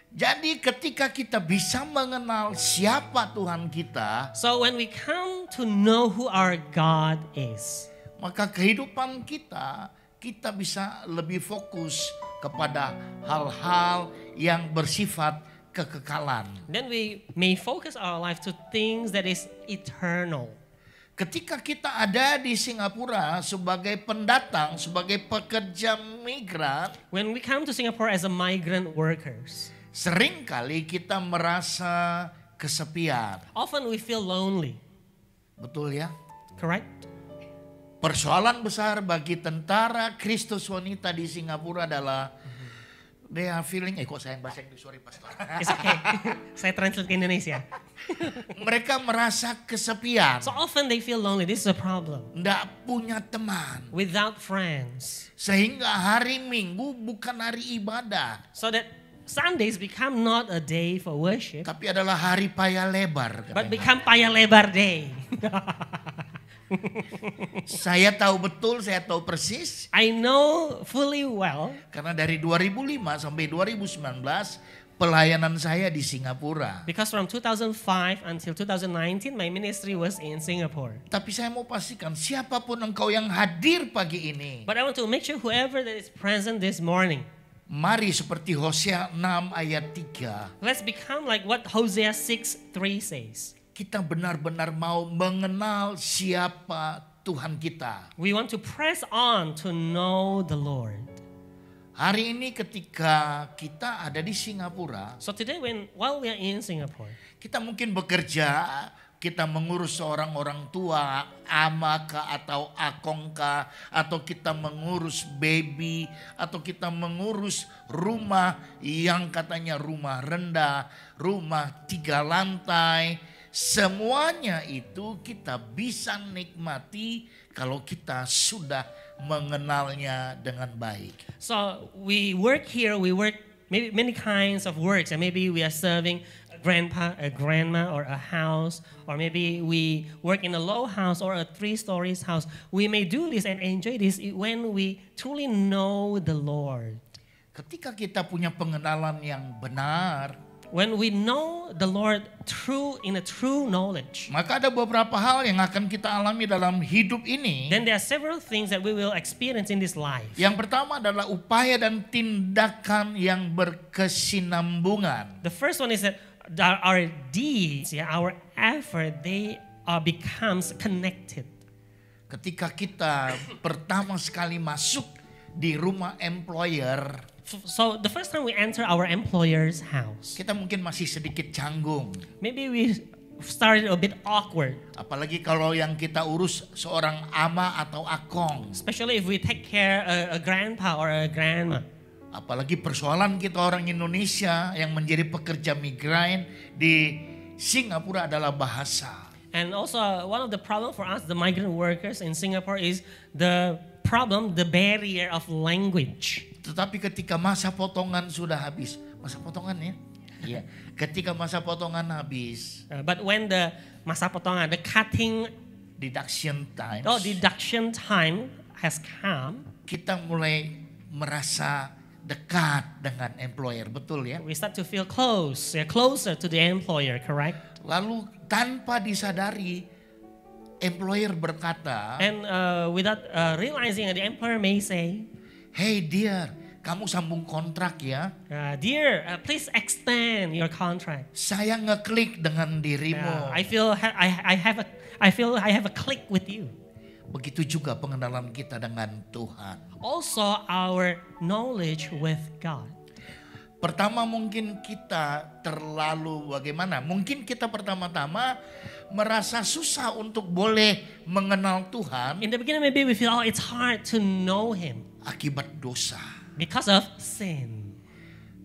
Jadi ketika kita bisa mengenal siapa Tuhan kita, So when we come to know who our God is, maka kehidupan kita bisa lebih fokus kepada hal-hal yang bersifat kekekalan. then we may focus our life to things that is eternal. Ketika kita ada di Singapura sebagai pendatang, sebagai pekerja migran, When we come to Singapore as a migrant workers, seringkali kita merasa kesepian. often we feel lonely, Betul ya? correct? Persoalan besar bagi tentara Kristus wanita di Singapura adalah they are feeling, kok saya bahasa Inggris, sorry pastor. It's okay. Saya translate ke Indonesia. Mereka merasa kesepian, So often they feel lonely. This is a problem. tidak punya teman. Without friends. Sehingga hari Minggu bukan hari ibadah, So that Sundays become not a day for worship, tapi adalah hari paya lebar. but katanya. become Paya Lebar Day. Saya tahu betul, saya tahu persis. I know fully well, Karena dari 2005 sampai 2019 pelayanan saya di Singapura. because from 2005 until 2019, my ministry was in Singapore. Tapi saya mau pastikan siapapun engkau yang hadir pagi ini, But I want to make sure whoever that is present this morning, mari seperti Hosea 6 ayat 3. let's become like what Hosea 6:3 says. kita benar-benar mau mengenal siapa Tuhan kita. We want to press on to know the Lord. Hari ini ketika kita ada di Singapura, So today while we are in Singapore, kita mungkin bekerja, kita mengurus seorang orang tua, ama kah atau akong kah, atau kita mengurus baby, atau kita mengurus rumah yang katanya rumah rendah, rumah 3 lantai. Semuanya itu kita bisa nikmati kalau kita sudah mengenalnya dengan baik. so we work here, we work maybe many kinds of works, and maybe we are serving a grandpa, a grandma, or a house, or maybe we work in a low house or a 3-story house. We may do this and enjoy this when we truly know the Lord. Ketika kita punya pengenalan yang benar, When we know the Lord in a true knowledge, maka ada beberapa hal yang akan kita alami dalam hidup ini. then there are several things that we will experience in this life. Yang pertama adalah upaya dan tindakan yang berkesinambungan. The first one is that our deeds, our effort, they becomes connected. Ketika kita pertama sekali masuk di rumah employer, So the first time we enter our employer's house, kita mungkin masih sedikit canggung. maybe we started a bit awkward, Apalagi kalau yang kita urus seorang ama atau akong. especially if we take care a grandpa or a grandma. Apalagi persoalan kita orang Indonesia yang menjadi pekerja migran di Singapura adalah bahasa. And also one of the problem for us, the migrant workers in Singapore, is the barrier of language. Tetapi ketika masa potongan sudah habis, masa potongan ya? Iya. Ketika masa potongan habis, But when the masa potongan, the cutting, deduction time, deduction time has come, kita mulai merasa dekat dengan employer, betul ya? we start to feel closer to the employer, correct? Lalu tanpa disadari, employer berkata, And without realizing, the employer may say, "Hey dear, kamu sambung kontrak ya? dear, please extend your contract. Saya ngeklik dengan dirimu." I feel I have a click with you. Begitu juga pengenalan kita dengan Tuhan. Also our knowledge with God. Pertama mungkin kita terlalu bagaimana? Mungkin kita pertama-tama merasa susah untuk boleh mengenal Tuhan In the beginning, maybe we feel, it's hard to know Him akibat dosa, because of sin,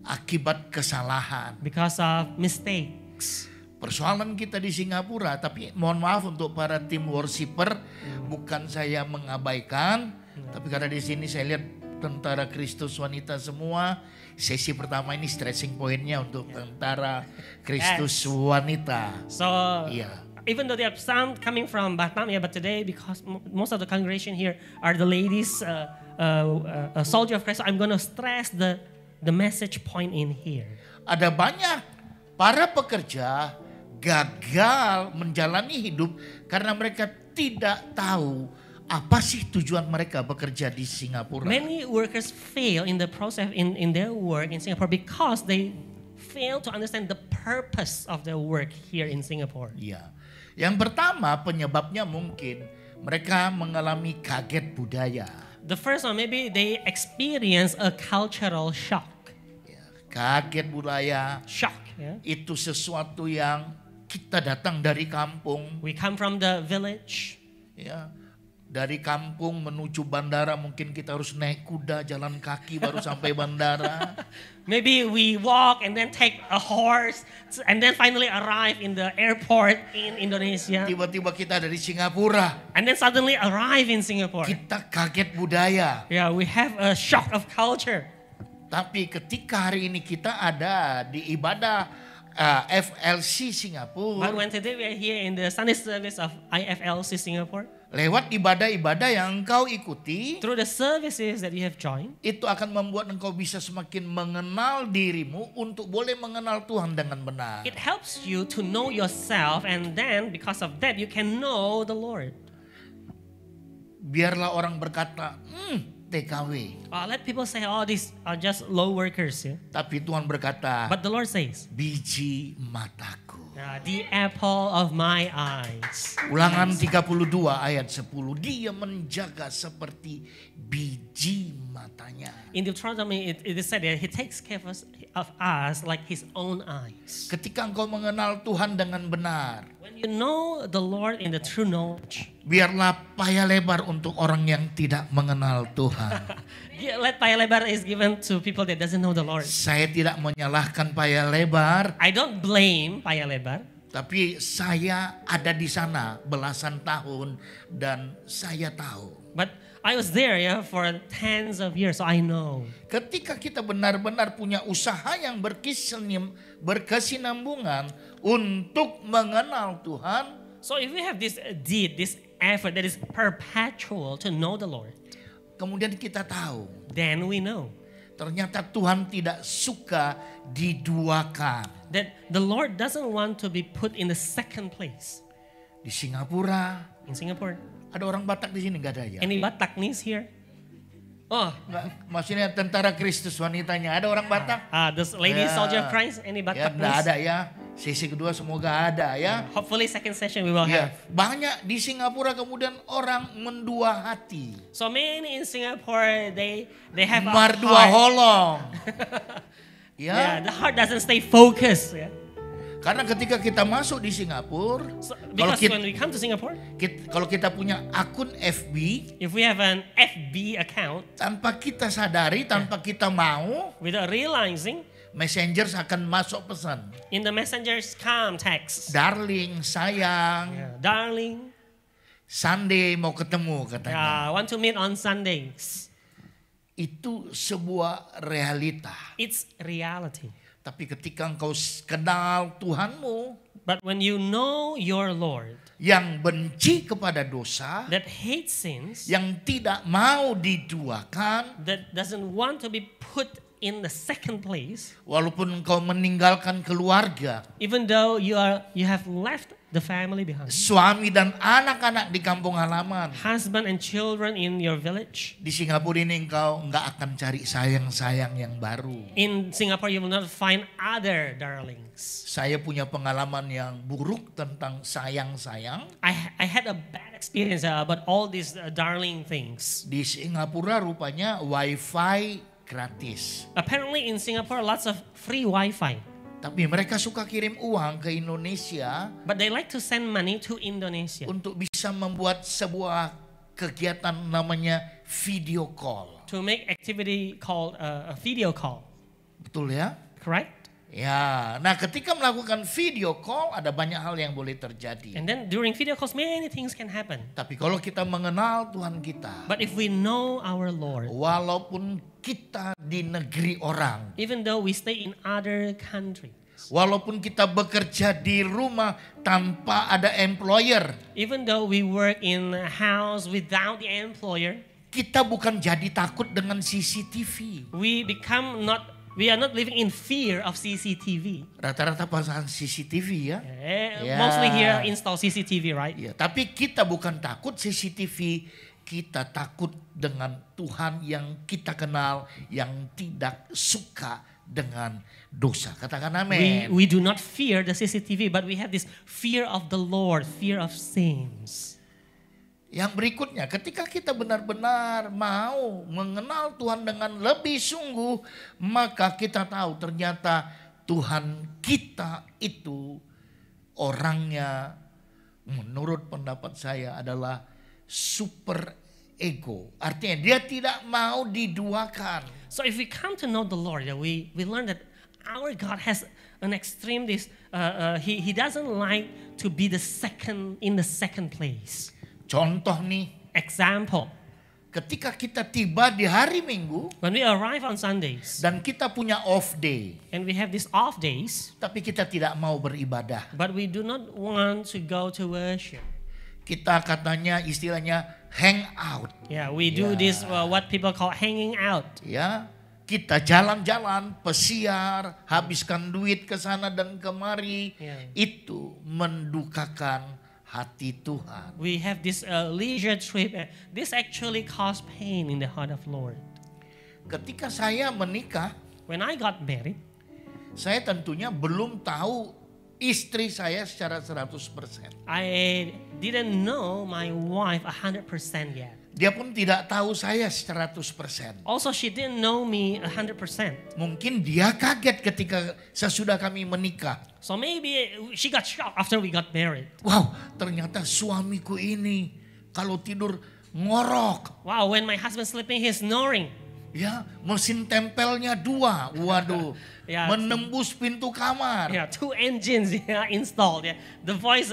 akibat kesalahan. because of mistakes. Persoalan kita di Singapura, tapi mohon maaf untuk para tim worshiper, bukan saya mengabaikan, tapi karena di sini saya lihat tentara Kristus wanita semua. Sesi pertama ini stressing pointnya untuk tentara Kristus wanita. So Iya. even though they have some coming from Batam, but today, because most of the congregation here are the ladies, a soldier of Christ, I'm going to stress the message point in here. Ada banyak para pekerja gagal menjalani hidup karena mereka tidak tahu apa sih tujuan mereka bekerja di Singapura. Many workers fail in the process in their work in Singapore because they fail to understand the purpose of their work here in Singapore. Iya. Yang pertama penyebabnya mungkin mereka mengalami kaget budaya. The first one, maybe they experience a cultural shock. Ya, kaget budaya Shock, yeah. itu sesuatu yang kita datang dari kampung, We come from the village. ya. Dari kampung menuju bandara mungkin kita harus naik kuda, jalan kaki baru sampai bandara. Maybe we walk and then take a horse and then finally arrive in the airport in Indonesia. Tiba-tiba kita dari Singapura, And then suddenly arrive in Singapore. kita kaget budaya. Yeah, we have a shock of culture. Tapi ketika hari ini kita ada di ibadah FLC But Singapura, when today we are here in the Sunday service of IFLC Singapore, lewat ibadah-ibadah yang engkau ikuti, through the services that you have joined, itu akan membuat engkau bisa semakin mengenal dirimu untuk boleh mengenal Tuhan dengan benar. it helps you to know yourself, and then because of that you can know the Lord. Biarlah orang berkata, TKW. Let people say, oh, these are just low workers. Yeah? Tapi Tuhan berkata, But the Lord says, biji mataku. The apple of my eyes. Ulangan 32 ayat 10. Dia menjaga seperti biji matanya. In Deuteronomy, it is said that he takes care of us like his own eyes. Ketika engkau mengenal Tuhan dengan benar, When you know the Lord in the true knowledge, biarlah paya lebar untuk orang yang tidak mengenal Tuhan. let paya lebar is given to people that doesn't know the Lord. Saya tidak menyalahkan paya lebar, I don't blame paya lebar, tapi saya ada di sana belasan tahun dan saya tahu. but I was there for tens of years, so I know. Ketika kita benar-benar punya usaha yang berkesinambungan untuk mengenal Tuhan, So if we have this deed, this effort that is perpetual to know the Lord, kemudian kita tahu then we know ternyata Tuhan tidak suka diduakan. that the Lord doesn't want to be put in the second place. Di Singapura, In Singapore, ada orang Batak di sini, nggak ada ya? any Bataknis here? Oh, Nggak, maksudnya tentara Kristus wanitanya, ada orang Batak? this lady Ya. soldier of Christ, any Ya, nggak Bataknis? ada ya. Sesi kedua semoga ada ya. Hopefully second session we will Ya, have. banyak di Singapura kemudian orang mendua hati. So many in Singapore, they have a Mardua heart. holong. Yeah, Ya, the heart doesn't stay focused. Yeah. karena ketika kita masuk di Singapura, So, kalau because kita, when we come to Singapore, kalau kita punya akun FB, if we have an FB account, tanpa kita sadari, tanpa kita mau, without realizing, messengers akan masuk pesan. in the messengers come text. Darling, sayang, Yeah, darling, Sunday mau ketemu katanya. want to meet on Sundays. Itu sebuah realita. It's reality. Tapi ketika engkau kenal Tuhanmu, But when you know your Lord, yang benci kepada dosa, that hates sins, yang tidak mau diduakan, that doesn't want to be put in the second place, walaupun engkau meninggalkan keluarga, even though you have left the family behind, suami dan anak-anak di kampung halaman. husband and children in your village. Di Singapura ini engkau nggak akan cari sayang-sayang yang baru. In Singapore, you will not find other darlings. Saya punya pengalaman yang buruk tentang sayang-sayang. I had a bad experience about all these darling things. Di Singapura rupanya wifi gratis. Apparently in Singapore, lots of free Wi-Fi. Tapi mereka suka kirim uang ke Indonesia But they like to send money to Indonesia untuk bisa membuat sebuah kegiatan namanya video call. to make activity called a video call. Betul ya? Correct? Ya, nah ketika melakukan video call ada banyak hal yang boleh terjadi. And then during video calls, many things can happen. Tapi kalau kita mengenal Tuhan kita, But if we know our Lord, walaupun kita di negeri orang, even though we stay in other countries, walaupun kita bekerja di rumah tanpa ada employer, even though we work in a house without the employer, kita bukan jadi takut dengan CCTV. we are not living in fear of CCTV. Rata-rata pasang CCTV ya. Yeah. Mostly here install CCTV, right? Ya, tapi kita bukan takut CCTV, kita takut dengan Tuhan yang kita kenal, yang tidak suka dengan dosa. Katakan amin. We do not fear the CCTV, but we have this fear of the Lord, fear of sins. Yang berikutnya, ketika kita benar-benar mau mengenal Tuhan dengan lebih sungguh, maka kita tahu ternyata Tuhan kita itu orangnya menurut pendapat saya adalah super ego. Artinya dia tidak mau diduakan. So if we come to know the Lord, we learn that our God has an extreme he doesn't like to be in the second place. Contoh nih, Example, ketika kita tiba di hari Minggu when we arrive on Sundays dan kita punya off day, and we have these off days, tapi kita tidak mau beribadah. but we do not want to go to worship. Kita katanya istilahnya hang out. Yeah, we do this what people call hanging out. Ya, kita jalan-jalan, pesiar, habiskan duit ke sana dan kemari. Yeah. Itu mendukakan hati Tuhan. We have this leisure trip. This actually cause pain in the heart of Lord. Ketika saya menikah, When I got married, saya tentunya belum tahu istri saya secara 100%. I didn't know my wife 100% yet. Dia pun tidak tahu saya 100%. Also, she didn't know me 100%. Mungkin dia kaget ketika sesudah kami menikah. So maybe she got shocked after we got married. Wow, ternyata suamiku ini kalau tidur ngorok. Wow, when my husband sleeping, he's snoring. Ya, mesin tempelnya 2. Waduh. Ya. Menembus pintu kamar. Yeah, 2 engines installed. Yeah, the voice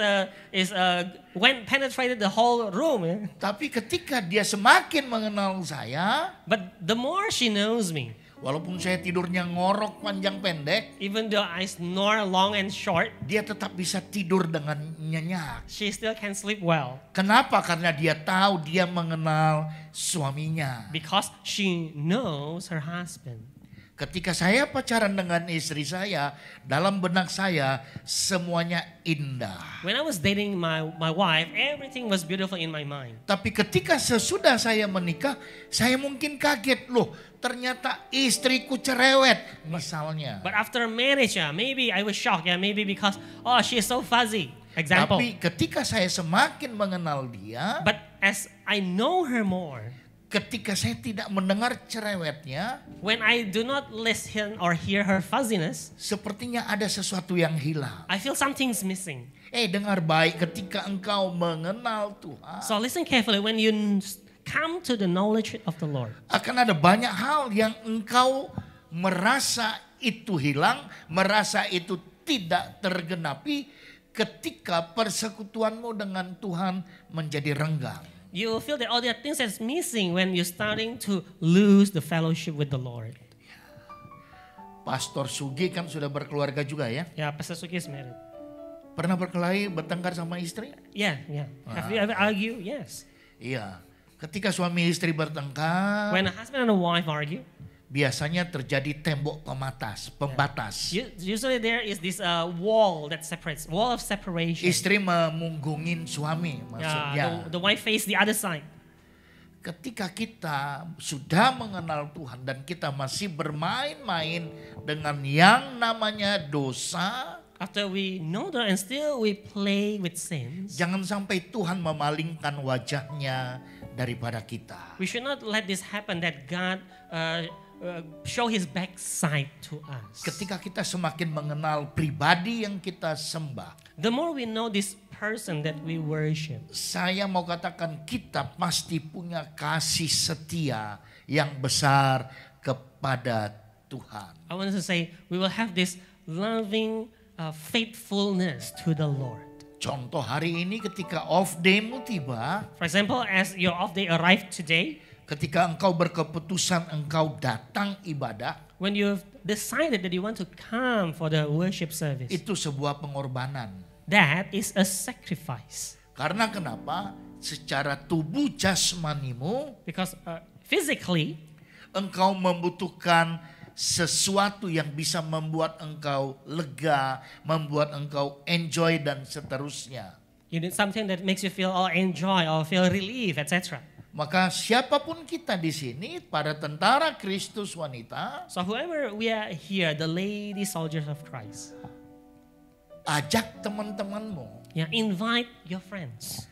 went penetrated the whole room. Yeah. Tapi ketika dia semakin mengenal saya, But the more she knows me, walaupun saya tidurnya ngorok panjang pendek, even though I snore long and short, dia tetap bisa tidur dengan nyenyak. she still can sleep well Kenapa? Karena dia tahu dia mengenal suaminya. because she knows her husband. Ketika saya pacaran dengan istri saya, dalam benak saya semuanya indah. When I was dating my wife, everything was beautiful in my mind. Tapi ketika sesudah saya menikah, saya mungkin kaget. Loh, ternyata istriku cerewet misalnya. But after marriage, maybe I was shocked. Yeah, maybe because she is so fuzzy. Example. Tapi ketika saya semakin mengenal dia, But as I know her more, ketika saya tidak mendengar cerewetnya, when I do not listen or hear her fuzziness, sepertinya ada sesuatu yang hilang. I feel something's missing. Dengar baik, ketika engkau mengenal Tuhan, So listen carefully. When you come to the knowledge of the Lord, akan ada banyak hal yang engkau merasa itu hilang, merasa itu tidak tergenapi ketika persekutuanmu dengan Tuhan menjadi renggang. you will feel that all the things that's missing when you're starting to lose the fellowship with the Lord. Pastor Sugi kan sudah berkeluarga juga ya. Yeah, Pastor Suki is married. Pernah berkelahi bertengkar sama istri? Yeah. Have you ever argued? Yes. Iya. Ketika suami istri bertengkar, When a husband and a wife argue, biasanya terjadi tembok pembatas. usually there is this wall that separates, wall of separation. Istri memunggungin suami, Yeah, maksudnya. the wife face the other side. Ketika kita sudah mengenal Tuhan dan kita masih bermain-main dengan yang namanya dosa, After we know that and still we play with sins, jangan sampai Tuhan memalingkan wajahnya daripada kita. we should not let this happen, that God show his backside to us. Ketika kita semakin mengenal pribadi yang kita sembah, The more we know this person that we worship, saya mau katakan kita pasti punya kasih setia yang besar kepada Tuhan. I want to say we will have this loving faithfulness to the Lord. Contoh hari ini ketika off day-mu tiba, For example, as your off day arrived today, ketika engkau berkeputusan engkau datang ibadah, when you've decided that you want to come for the worship service, itu sebuah pengorbanan. that is a sacrifice. Karena kenapa? Secara tubuh jasmanimu, Because physically, engkau membutuhkan sesuatu yang bisa membuat engkau lega, membuat engkau enjoy dan seterusnya. you need something that makes you feel enjoy or feel relief, etc. Maka siapapun kita di sini, para tentara Kristus wanita, So whoever we are here, the lady soldiers of Christ, ajak teman-temanmu. invite your friends.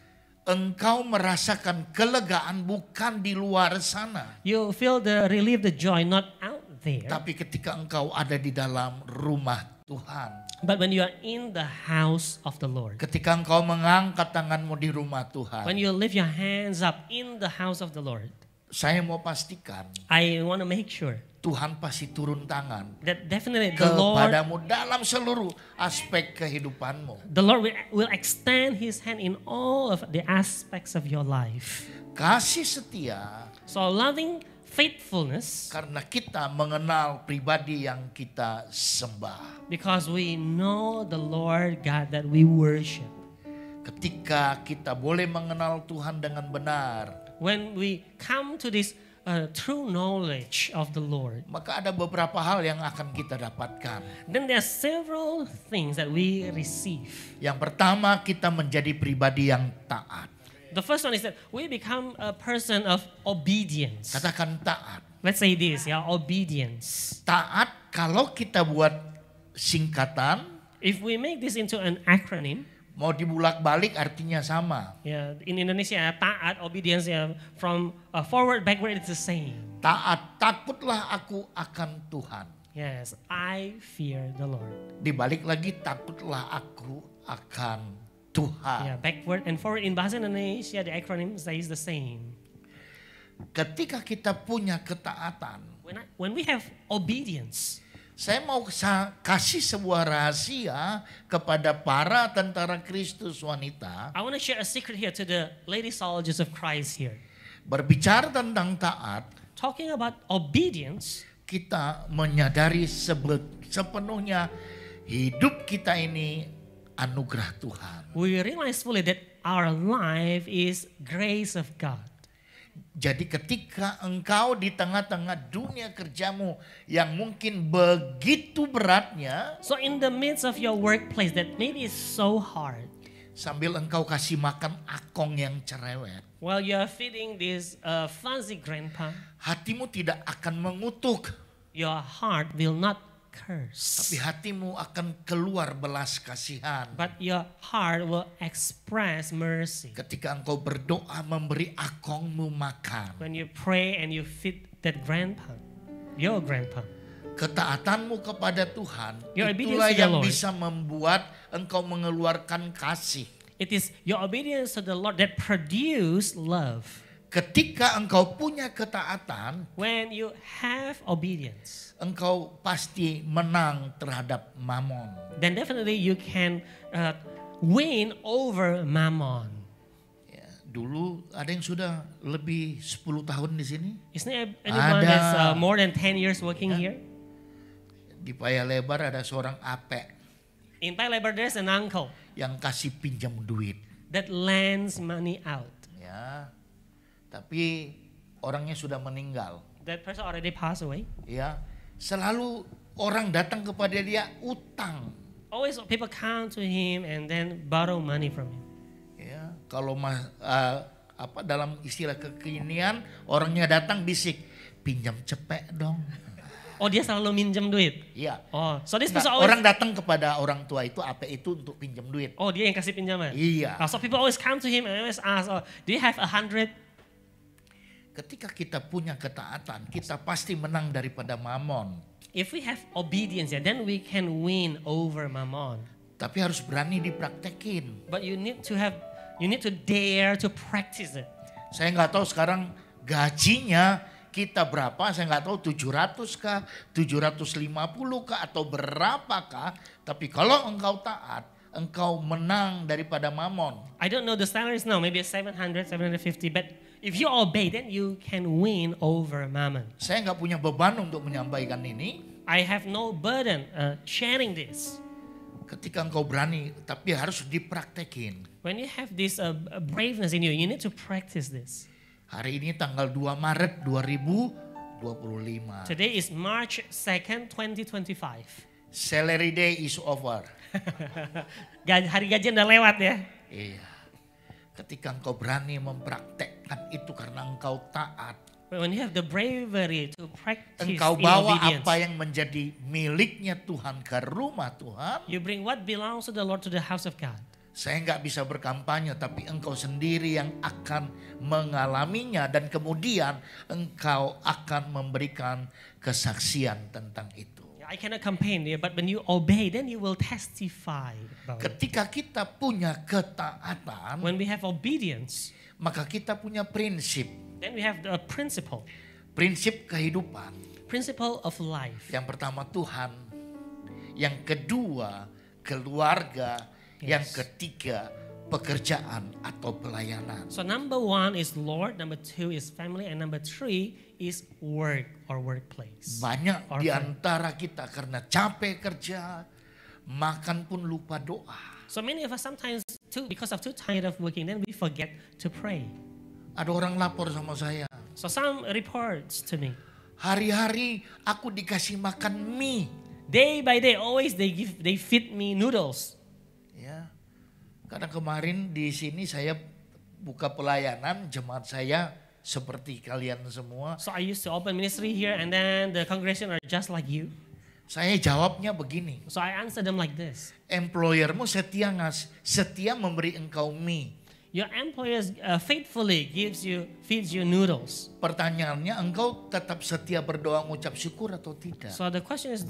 Engkau merasakan kelegaan bukan di luar sana. You feel the relief, the joy, not out there. Tapi ketika engkau ada di dalam rumah Tuhan. But when you are in the house of the Lord, Ketika engkau mengangkat tanganmu di rumah Tuhan. when you lift your hands up in the house of the Lord, Saya mau pastikan I want to make sure Tuhan pasti turun tangan that definitely the Lord, kepadamu dalam seluruh aspek kehidupanmu. the Lord will extend His hand in all of the aspects of your life. Kasih setia So loving faithfulness, karena kita mengenal pribadi yang kita sembah. because we know the Lord God that we worship. Ketika kita boleh mengenal Tuhan dengan benar, When we come to this true knowledge of the Lord, maka ada beberapa hal yang akan kita dapatkan. then there are several things that we receive. Yang pertama, kita menjadi pribadi yang taat. The first one is that we become a person of obedience. Katakan taat. Let's say this, obedience. Taat kalau kita buat singkatan, If we make this into an acronym, mau dibulak-balik artinya sama. yeah, in Indonesia, taat, obedience, yeah, from forward, backward, it's the same. Taat, takutlah aku akan Tuhan. Yes, I fear the Lord. Dibalik lagi, takutlah aku akan Tuhan. Yeah, backward and forward in bahasa Indonesia, the acronym says the same. Ketika kita punya ketaatan, When we have obedience, saya mau kasih sebuah rahasia kepada para tentara Kristus wanita. I want to share a secret here to the lady soldiers of Christ here. Berbicara tentang taat, Talking about obedience, kita menyadari sepenuhnya hidup kita ini anugerah Tuhan. we realize fully that our life is grace of God. Jadi ketika engkau di tengah-tengah dunia kerjamu yang mungkin begitu beratnya, So in the midst of your workplace that maybe is so hard, sambil engkau kasih makan akong yang cerewet, while you are feeding this fuzzy grandpa, hatimu tidak akan mengutuk, your heart will not curse, tapi hatimu akan keluar belas kasihan. but your heart will express mercy. Ketika engkau berdoa memberi akongmu makan, When you pray and you feed that grandpa, your grandpa, ketaatanmu kepada Tuhan, Your obedience itulah to the yang Lord. bisa membuat engkau mengeluarkan kasih. it is your obedience to the Lord that produce love. Ketika engkau punya ketaatan, When you have obedience, engkau pasti menang terhadap mamon. then definitely you can win over mammon. Ya, dulu ada yang sudah lebih 10 tahun di sini. Isn't there anyone Ada. that's more than 10 years working here? Di Paya Lebar ada seorang ape In Paya Lebar, there's an uncle yang kasih pinjam duit. that lends money out. Ya, tapi orangnya sudah meninggal. That person already passed away. Ya, selalu orang datang kepada dia utang. Always people come to him and then borrow money from him. Ya, kalau dalam istilah kekinian orangnya datang bisik, pinjam cepek dong. Oh, dia selalu minjem duit. Iya. Oh, so this Nah, person always. orang datang kepada orang tua itu apa itu untuk pinjam duit. Oh, dia yang kasih pinjaman. Iya. So people always come to him and always ask, oh, do you have 100? Ketika kita punya ketaatan, kita pasti menang daripada mamon. If we have obedience, yeah, then we can win over mammon. Tapi harus berani dipraktekin. But you need to dare to practice it. Saya nggak tahu sekarang gajinya kita berapa, saya nggak tahu 700 kah, 750 kah atau berapakah. Tapi kalau engkau taat, engkau menang daripada mamon. I don't know the salaries now, maybe 700, 750, but if you obey, then you can win over mammon. Saya nggak punya beban untuk menyampaikan ini. I have no burden sharing this. Ketika engkau berani, tapi harus dipraktekin. When you have this braveness in you, you need to practice this. Hari ini tanggal 2 Maret 2025. Today is March 2nd, 2025. Salary day is over. Hari gajian udah lewat ya. Iya. Ketika engkau berani mempraktekkan itu karena engkau taat. When you have the bravery to practice Engkau in bawa obedience, apa yang menjadi miliknya Tuhan ke rumah Tuhan. you bring what belongs to the Lord to the house of God. Saya nggak bisa berkampanye, tapi engkau sendiri yang akan mengalaminya dan kemudian engkau akan memberikan kesaksian tentang itu. I cannot campaign there, but when you obey, then you will testify about it. Ketika kita punya ketaatan, When we have obedience, maka kita punya prinsip. then we have the principle Prinsip kehidupan. of life. Yang pertama Tuhan, yang kedua keluarga, yang ketiga pekerjaan atau pelayanan. So number 1 is Lord, number 2 is family, and number 3 is work or workplace. Banyak Or di friend. antara kita karena capek kerja, makan pun lupa doa. So many of us sometimes because of too tired of working, then we forget to pray. Ada orang lapor sama saya, So some reports to me, hari-hari aku dikasih makan mie. day by day, always they feed me noodles. Ya, karena kemarin di sini saya buka pelayanan, jemaat saya seperti kalian semua. So I used to open ministry here, and then the congregation are just like you. Saya jawabnya begini. So I answer them like this. Employermu setia memberi engkau mie. Your employer faithfully feeds you noodles. Pertanyaannya, engkau tetap setia berdoa mengucap syukur atau tidak? So the question is,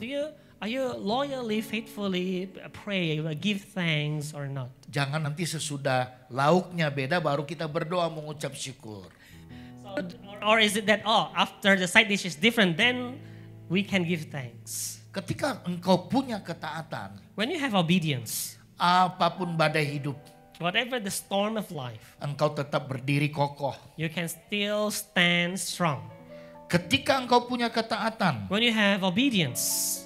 are you loyally, faithfully pray, give thanks or not? Jangan nanti sesudah lauknya beda baru kita berdoa mengucap syukur. So, or is it that after the side dish is different, then we can give thanks? Ketika engkau punya ketaatan, When you have obedience, apapun badai hidup, whatever the storm of life, engkau tetap berdiri kokoh. you can still stand strong. Ketika engkau punya ketaatan, When you have obedience,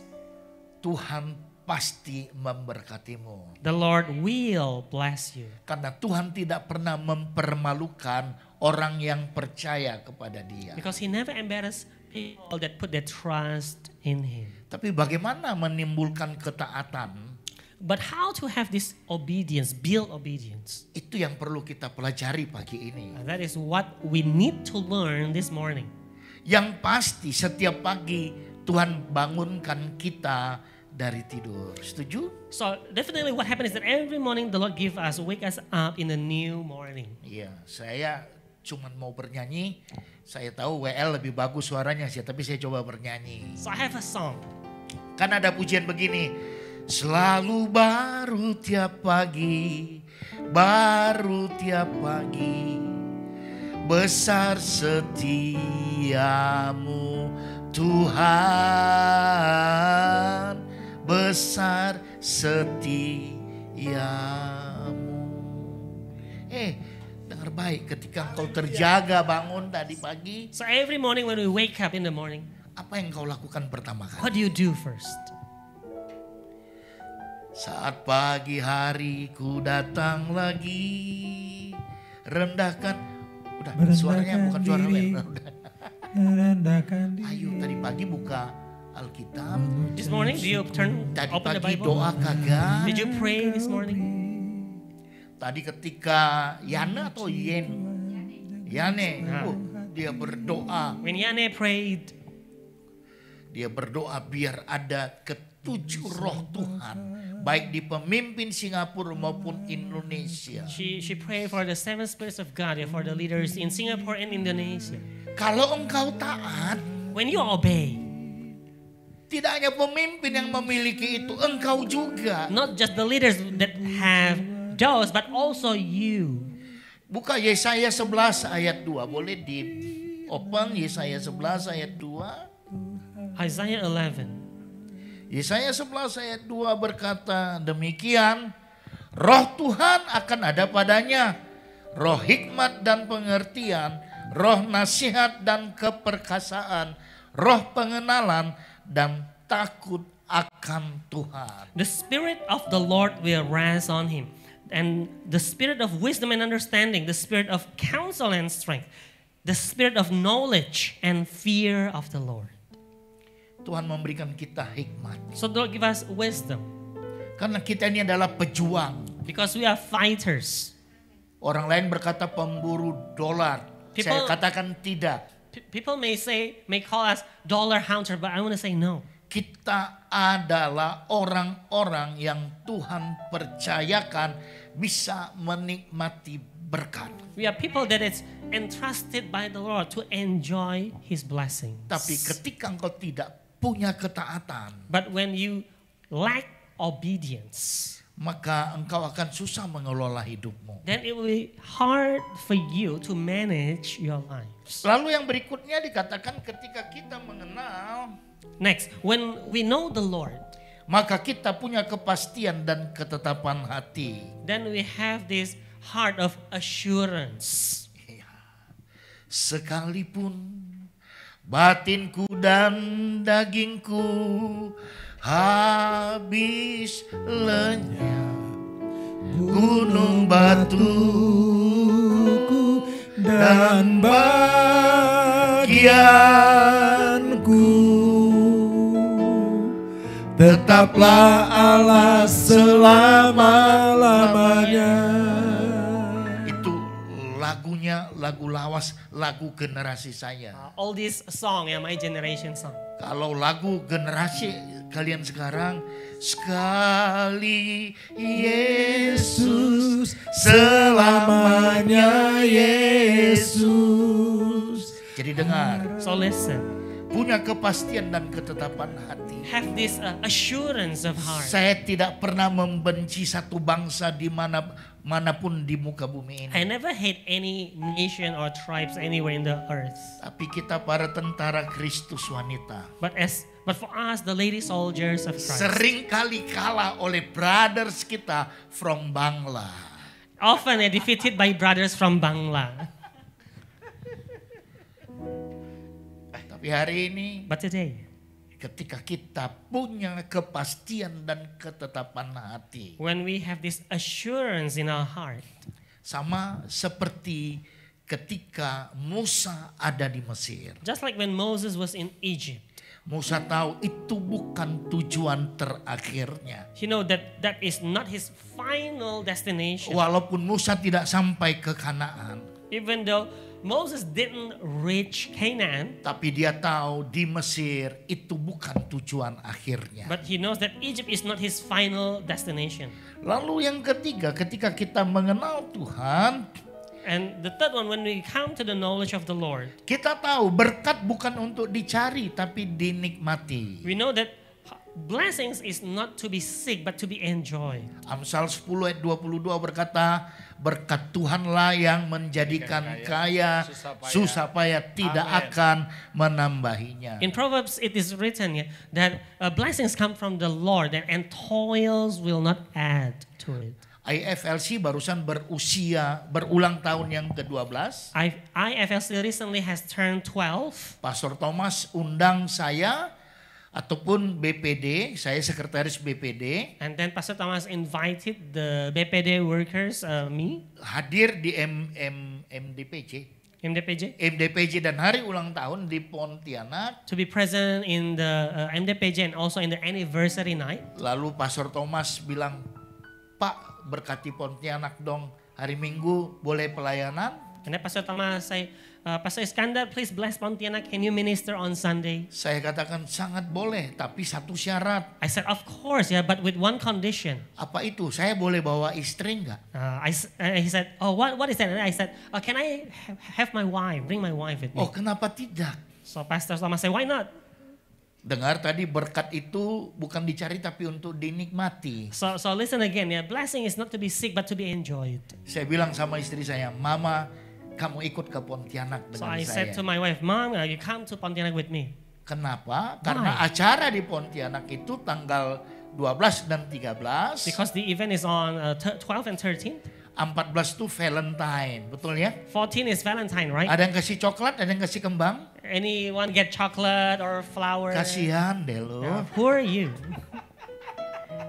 Tuhan pasti memberkatimu. the Lord will bless you. Karena Tuhan tidak pernah mempermalukan orang yang percaya kepada Dia. Because He never embarrass people that put their trust in Him. Tapi bagaimana menimbulkan ketaatan? But how to have this obedience, build obedience? Itu yang perlu kita pelajari pagi ini. And that is what we need to learn this morning. Yang pasti setiap pagi Tuhan bangunkan kita dari tidur. Setuju? So definitely what happens is that every morning the Lord wake us up in a new morning. Iya, saya cuman mau bernyanyi. Saya tahu WL lebih bagus suaranya sih, tapi saya coba bernyanyi. So I have a song. Kan ada pujian begini. Selalu baru tiap pagi, baru tiap pagi. Besar setiamu Tuhan, besar setiamu. Dengar baik, ketika engkau terjaga bangun tadi pagi, So every morning when we wake up in the morning, apa yang kau lakukan pertama kali? what do you do first? Saat pagi hari ku datang lagi, rendahkan, udah suaranya bukan suara WL, udah. Ayo tadi pagi buka Alkitab. This morning, do you Tadi open the pagi Bible? doa kagak? Did you pray this morning? Tadi ketika Yana atau Yane, dia berdoa. When Yane prayed, Dia berdoa biar ada ketujuh roh Tuhan. Baik di pemimpin Singapura maupun Indonesia. she prayed for the 7 spirits of God, for the leaders in Singapore and Indonesia. Kalau engkau taat, When you obey, tidak hanya pemimpin yang memiliki itu, engkau juga. not just the leaders that have those, but also you. Buka Yesaya 11 ayat 2. Boleh di open Yesaya 11 ayat 2. Isaiah 11. Yesaya 11 ayat 2 berkata demikian. Roh Tuhan akan ada padanya. Roh hikmat dan pengertian. Roh nasihat dan keperkasaan. Roh pengenalan dan takut akan Tuhan. The Spirit of the Lord will rest on him. And the Spirit of wisdom and understanding, the Spirit of counsel and strength, the Spirit of knowledge and fear of the Lord. Tuhan memberikan kita hikmat. So the Lord give us wisdom. Karena kita ini adalah pejuang. Because we are fighters. Orang lain berkata pemburu dolar. Saya People- katakan tidak. People may call us dollar hunter, but I want to say no. Kita adalah orang-orang yang Tuhan percayakan bisa menikmati berkat. We are people that is entrusted by the Lord to enjoy His blessings. Tapi ketika engkau tidak punya ketaatan, But when you lack obedience, maka engkau akan susah mengelola hidupmu. then it will be hard for you to manage your lives. Lalu yang berikutnya dikatakan ketika kita mengenal, Next, when we know the Lord, maka kita punya kepastian dan ketetapan hati. then we have this heart of assurance. Sekalipun batinku dan dagingku habis lenyap, gunung batuku dan bagianku, tetaplah Allah selama-lamanya. Itu lagunya, lagu lawas, lagu generasi saya. All this song, my generation song. Kalau lagu generasi kalian sekarang. Sekali Yesus, selamanya Yesus. Jadi dengar, So listen. punya kepastian dan ketetapan hati. Have this assurance of heart. Saya tidak pernah membenci satu bangsa di manapun di muka bumi I ini. never hate any nation or tribes anywhere in the earth. Tapi kita para tentara Kristus wanita But for us, the lady soldiers of Christ, sering kali kalah oleh brothers kita from Bangla. often are defeated by brothers from Bangla. Tapi hari ini But today, ketika kita punya kepastian dan ketetapan hati, when we have this assurance in our heart, sama seperti ketika Musa ada di Mesir. just like when Moses was in Egypt, Musa tahu itu bukan tujuan terakhirnya. he know that is not his final destination. Walaupun Musa tidak sampai ke Kanaan, Even though Moses didn't reach Canaan, tapi dia tahu di Mesir itu bukan tujuan akhirnya. but he knows that Egypt is not his final destination. Lalu yang ketiga, ketika kita mengenal Tuhan, And the third one, when we come to the knowledge of the Lord, kita tahu berkat bukan untuk dicari tapi dinikmati. we know that blessings is not to be seek but to be enjoyed. Amsal 10 ayat 22 berkata, berkat Tuhanlah yang menjadikan kaya, susah payah tidak akan menambahinya. In Proverbs it is written that blessings come from the Lord and toils will not add to it. IFLC barusan berulang tahun yang ke-12. IFLC recently has turned 12. Pastor Thomas undang saya ataupun BPD, saya sekretaris BPD, And then Pastor Thomas invited the BPD workers, me, hadir di MDPJ dan hari ulang tahun di Pontianak. to be present in the MDPJ and also in the anniversary night. Lalu Pastor Thomas bilang, Pak berkati Pontianak dong, hari Minggu boleh pelayanan? And then Pastor Thomas say, Pastor Iskandar, please bless Pontianak. Can you minister on Sunday? Saya katakan sangat boleh, tapi satu syarat. I said, of course, yeah, but with one condition. Apa itu? Saya boleh bawa istri enggak? He said, oh, what is that? And I said, can I have my wife, bring my wife with me? Oh, kenapa tidak? So Pastor Thomas said, why not? Dengar tadi, berkat itu bukan dicari tapi untuk dinikmati. So listen again, yeah, blessing is not to be seek but to be enjoyed. Saya bilang sama istri saya, Mama, kamu ikut ke Pontianak So dengan I said to saya. my wife, Mom, you come to Pontianak with me. Kenapa? Karena acara di Pontianak itu tanggal 12 dan 13. Because the event is on 12 and 13. 14 itu Valentine, betul ya? 14 is Valentine, right? Ada yang kasih coklat, ada yang kasih kembang. Anyone get chocolate or flower? Kasihan deh lo. Who are you?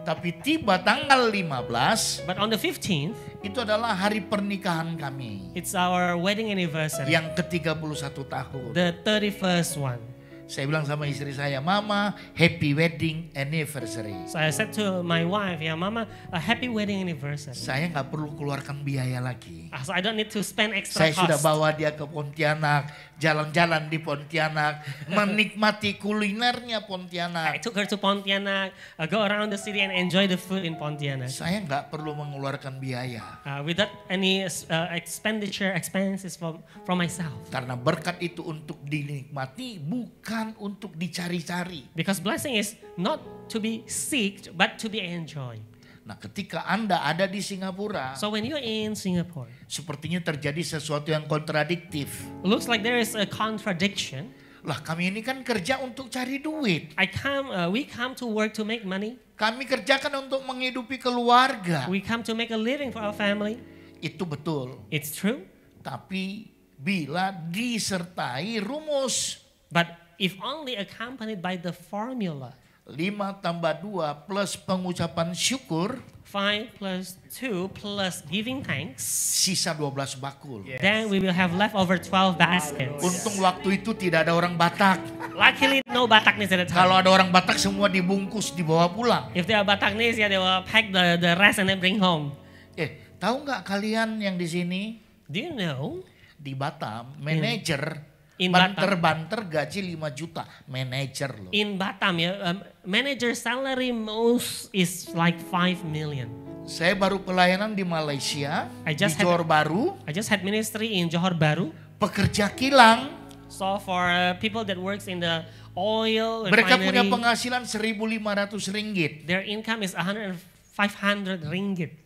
Tapi tiba tanggal 15, But on the 15th, itu adalah hari pernikahan kami. it's our wedding anniversary. Yang ke-31 tahun. The 31st one. Saya bilang sama istri saya, Mama, happy wedding anniversary. So I said to my wife, yeah, Mama, a happy wedding anniversary. Saya nggak perlu keluarkan biaya lagi. So I don't need to spend extra Saya sudah cost. bawa dia ke Pontianak, jalan-jalan di Pontianak, menikmati kulinernya I Pontianak. took her to Pontianak, go around the city and enjoy the food in Pontianak. Saya nggak perlu mengeluarkan biaya. Without any expenses from myself. Karena berkat itu untuk dinikmati, bukan untuk dicari-cari. Because blessing is not to be seeked, but to be enjoyed. Nah, ketika Anda ada di Singapura, So when you're in Singapore, sepertinya terjadi sesuatu yang kontradiktif. looks like there is a contradiction. Lah, kami ini kan kerja untuk cari duit. We come to work to make money. Kami kerjakan untuk menghidupi keluarga. We come to make a living for our family. Itu betul. It's true. Tapi bila disertai rumus But if only accompanied by the formula, 5 tambah 2 plus pengucapan syukur, 5 plus 2 plus giving thanks, sisa 12 bakul. then we will have leftover 12 baskets. Untung waktu itu tidak ada orang Batak. Luckily, no Bataknis at the Kalau time. ada orang Batak semua dibungkus, dibawa pulang. If there are Bataknis, yeah, they will pack the rest and then bring home. Tahu nggak kalian yang di sini Do you know, di Batam, manajer In Batam, Banter-banter gaji 5 juta, manajer loh. in Batam, ya, manager salary most is like 5 million. Saya baru pelayanan di Malaysia, I di just had- Johor Bahru, I just had ministry in Johor Bahru. pekerja kilang. So for people that works in the oil Mereka punya refinery, penghasilan 1.500 ringgit. their income is 500 ringgit.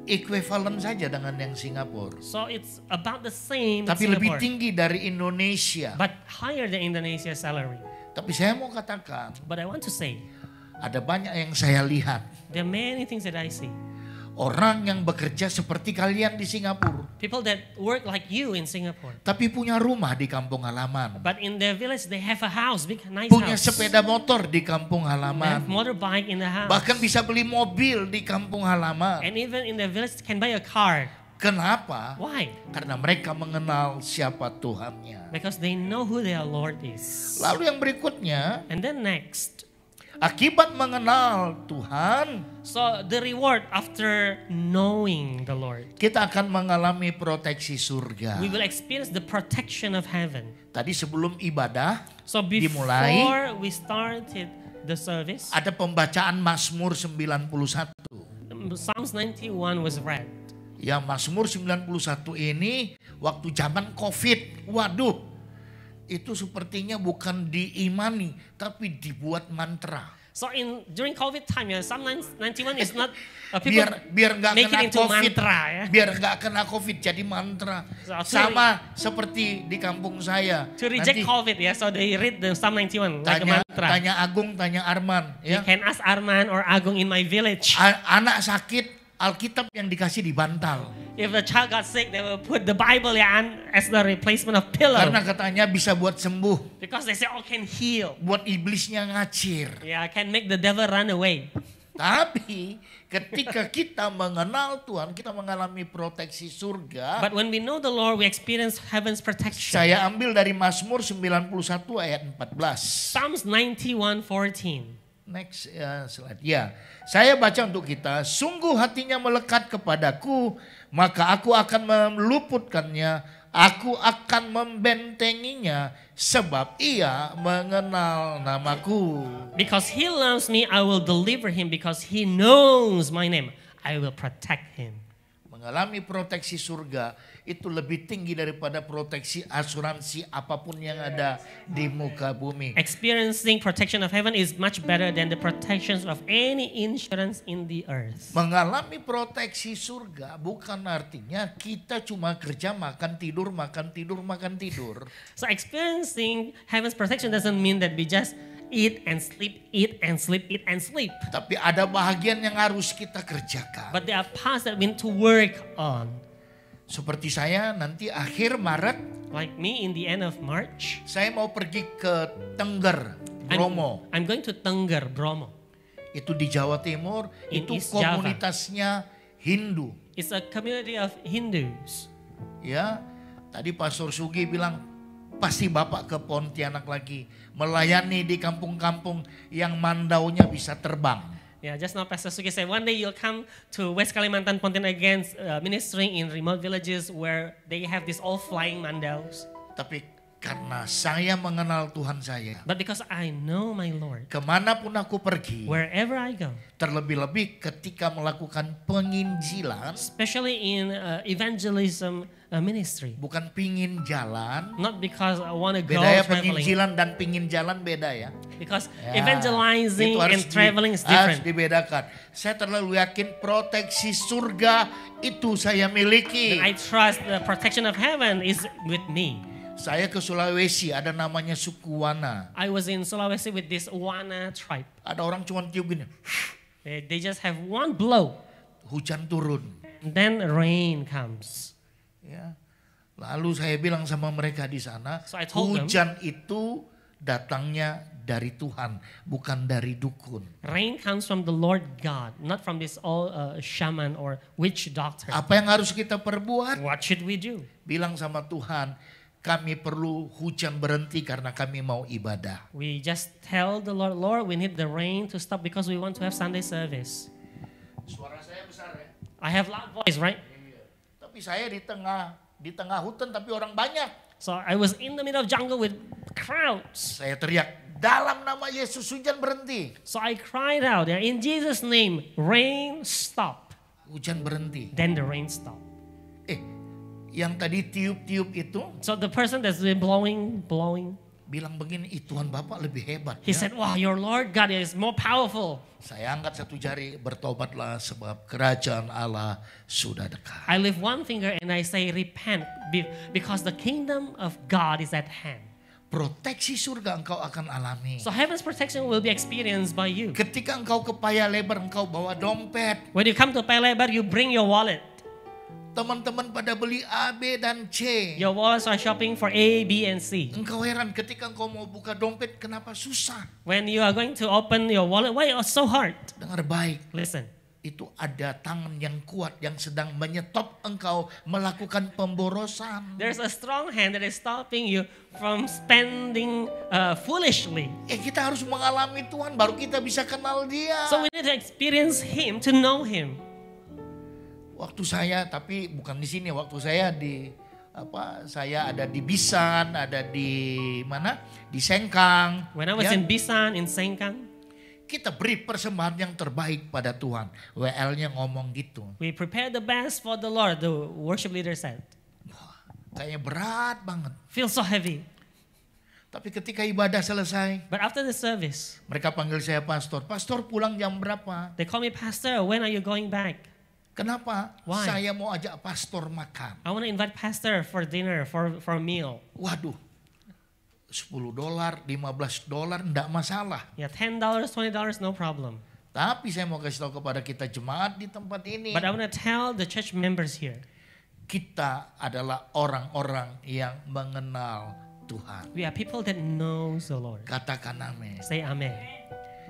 Ekuivalen saja dengan yang Singapura. So it's about the same in Tapi lebih Singapore, tinggi dari Indonesia. but higher than Indonesia's salary. Tapi saya mau katakan, But I want to say, ada banyak yang saya lihat. there are many things that I see. Orang yang bekerja seperti kalian di Singapura. People that work like you in Singapore, Tapi punya rumah di kampung halaman. but in their village they have a house, big nice Punya house. sepeda motor di kampung They have halaman. motorbike in the house. Bahkan bisa beli mobil di kampung halaman. And even in the village can buy a car. Kenapa? Why? Karena mereka mengenal siapa Tuhannya. Because they know who their Lord is. Lalu yang berikutnya, And then next, akibat mengenal Tuhan, so the reward after knowing the Lord, kita akan mengalami proteksi surga. we will experience the protection of heaven. Tadi sebelum ibadah, So Dimulai. before we started the service, ada pembacaan Mazmur 91. Psalms 91 was read. Ya, Mazmur 91 ini waktu zaman COVID. Waduh, itu sepertinya bukan diimani, tapi dibuat mantra. So during COVID time, ya, Psalm 91 is not people Biar nggak make kena it into COVID. mantra, ya. Biar nggak kena COVID jadi mantra. So, Sama seperti di kampung saya. To reject Nanti COVID, ya, so they read the Psalm 91 like a mantra. tanya Agung, tanya Arman. You Ya. can ask Arman or Agung in my village. Anak sakit, Alkitab yang dikasih di bantal. If the child got sick, they will put the Bible, ya, as the replacement of pillow. Karena katanya bisa buat sembuh. Because they say, oh, can heal. Buat iblisnya ngacir. Yeah, can make the devil run away. Tapi ketika kita mengenal Tuhan, kita mengalami proteksi surga. But when we know the Lord, we experience heaven's protection. Saya ambil dari Mazmur 91 ayat 14. Psalms 91:14. Next slide. Ya, saya baca untuk kita. Sungguh hatinya melekat kepadaku, maka aku akan meluputkannya. Aku akan membentenginya, sebab ia mengenal namaku. Because he loves me, I will deliver him. Because he knows my name, I will protect him. Mengalami proteksi surga itu lebih tinggi daripada proteksi asuransi apapun yang ada di muka bumi. Experiencing protection of heaven is much better than the protections of any insurance in the earth. Mengalami proteksi surga bukan artinya kita cuma kerja makan tidur, makan tidur, makan tidur. So experiencing heaven's protection doesn't mean that we just eat and sleep, eat and sleep, eat and sleep. Tapi ada bahagian yang harus kita kerjakan. But there are parts that we need to work on. Seperti saya nanti akhir Maret, Like me in the end of March, saya mau pergi ke Tengger, Bromo. I'm going to Tengger, Bromo. Itu di Jawa Timur, In itu East Java. komunitasnya Hindu. It's a community of Hindus. Ya, tadi Pastor Sugi bilang, pasti Bapak ke Pontianak lagi. Melayani di kampung-kampung yang mandaunya bisa terbang. Yeah, just now Pastor Suki said one day you'll come to West Kalimantan, Pontianak again, ministering in remote villages where they have these all flying mandaus. Tapi karena saya mengenal Tuhan saya, But because I know my Lord, kemanapun aku pergi, wherever I go, terlebih-lebih ketika melakukan penginjilan, especially in evangelism ministry, bukan pingin jalan, not because I want to go beda ya traveling, penginjilan dan pingin jalan beda ya. because Ya, evangelizing itu and traveling is harus different. dibedakan. Saya terlalu yakin proteksi surga itu saya miliki. I trust the protection of heaven is with me. Saya ke Sulawesi, ada namanya suku Wana. I was in Sulawesi with this Wana tribe. Ada orang cuma tiup gini, They just have one blow, hujan turun. then rain comes. Ya. Lalu saya bilang sama mereka di sana, So I told them- hujan itu datangnya dari Tuhan, bukan dari dukun. Rain comes from the Lord God, not from this all shaman or witch doctor. Apa yang harus kita perbuat? What should we do? Bilang sama Tuhan, kami perlu hujan berhenti karena kami mau ibadah. We just tell the Lord, Lord, we need the rain to stop because we want to have Sunday service. Suara saya besar ya. I have loud voice, right? Tapi saya di tengah hutan tapi orang banyak. So I was in the middle of jungle with crowds. Saya teriak, dalam nama Yesus hujan berhenti. So I cried out, in Jesus' name, rain stop. Hujan berhenti. Then the rain stopped. Yang tadi tiup-tiup itu So the person that's been blowing, bilang begini, Tuhan Bapak lebih hebat. he Ya. said, wow, your Lord God is more powerful. Saya angkat satu jari, bertobatlah sebab kerajaan Allah sudah dekat. I lift one finger and I say, repent, because the kingdom of God is at hand. Proteksi surga engkau akan alami. So heaven's protection will be experienced by you. Ketika engkau ke Paya Lebar, engkau bawa dompet. When you come to Paya Lebar, you bring your wallet. Teman-teman pada beli A, B, dan C. Your wallets are shopping for A, B, and C. Engkau heran ketika engkau mau buka dompet, kenapa susah? When you are going to open your wallet, why it's so hard? Dengar baik, Listen, itu ada tangan yang kuat yang sedang menyetop engkau melakukan pemborosan. there's a strong hand that is stopping you from spending foolishly. Kita harus mengalami Tuhan, baru kita bisa kenal Dia. So we need to experience Him to know Him. Waktu saya, tapi bukan di sini. Waktu saya saya ada di Bisan, ada di mana? Di Sengkang. When I was Ya. in Bisan, in Sengkang, Kita beri persembahan yang terbaik pada Tuhan. WL-nya ngomong gitu. we prepared the best for the Lord, the worship leader said. Kayaknya berat banget. Feels so heavy. Tapi ketika ibadah selesai, But after the service, mereka panggil saya pastor. Pastor pulang jam berapa? they call me, Pastor, when are you going back? Kenapa? Why? Saya mau ajak pastor makan. I want to invite Pastor for dinner, for a meal. Waduh, $10, $15 enggak masalah. Yeah, $10, $20, no problem. Tapi saya mau kasih tahu kepada kita jemaat di tempat ini. But I want to tell the church members here, Kita adalah orang-orang yang mengenal Tuhan. we are people that knows the Lord. Katakan amin. Say amen.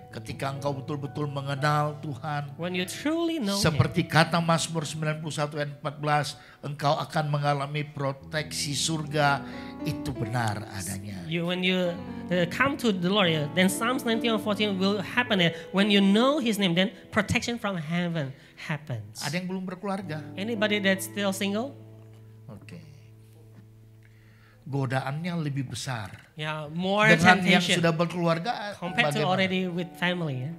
Ketika engkau betul-betul mengenal Tuhan, When you truly know Him, seperti kata Mazmur 91 ayat 14, engkau akan mengalami proteksi surga, itu benar adanya. when you come to the Lord, then Psalms 19:14 will happen. When you know His name, then protection from heaven happens. Ada yang belum berkeluarga? Anybody that's still single? Oke. Godaannya lebih besar. Yeah, more Dengan yang temptation sudah berkeluarga, compared to bagaimana? already with family. Yeah?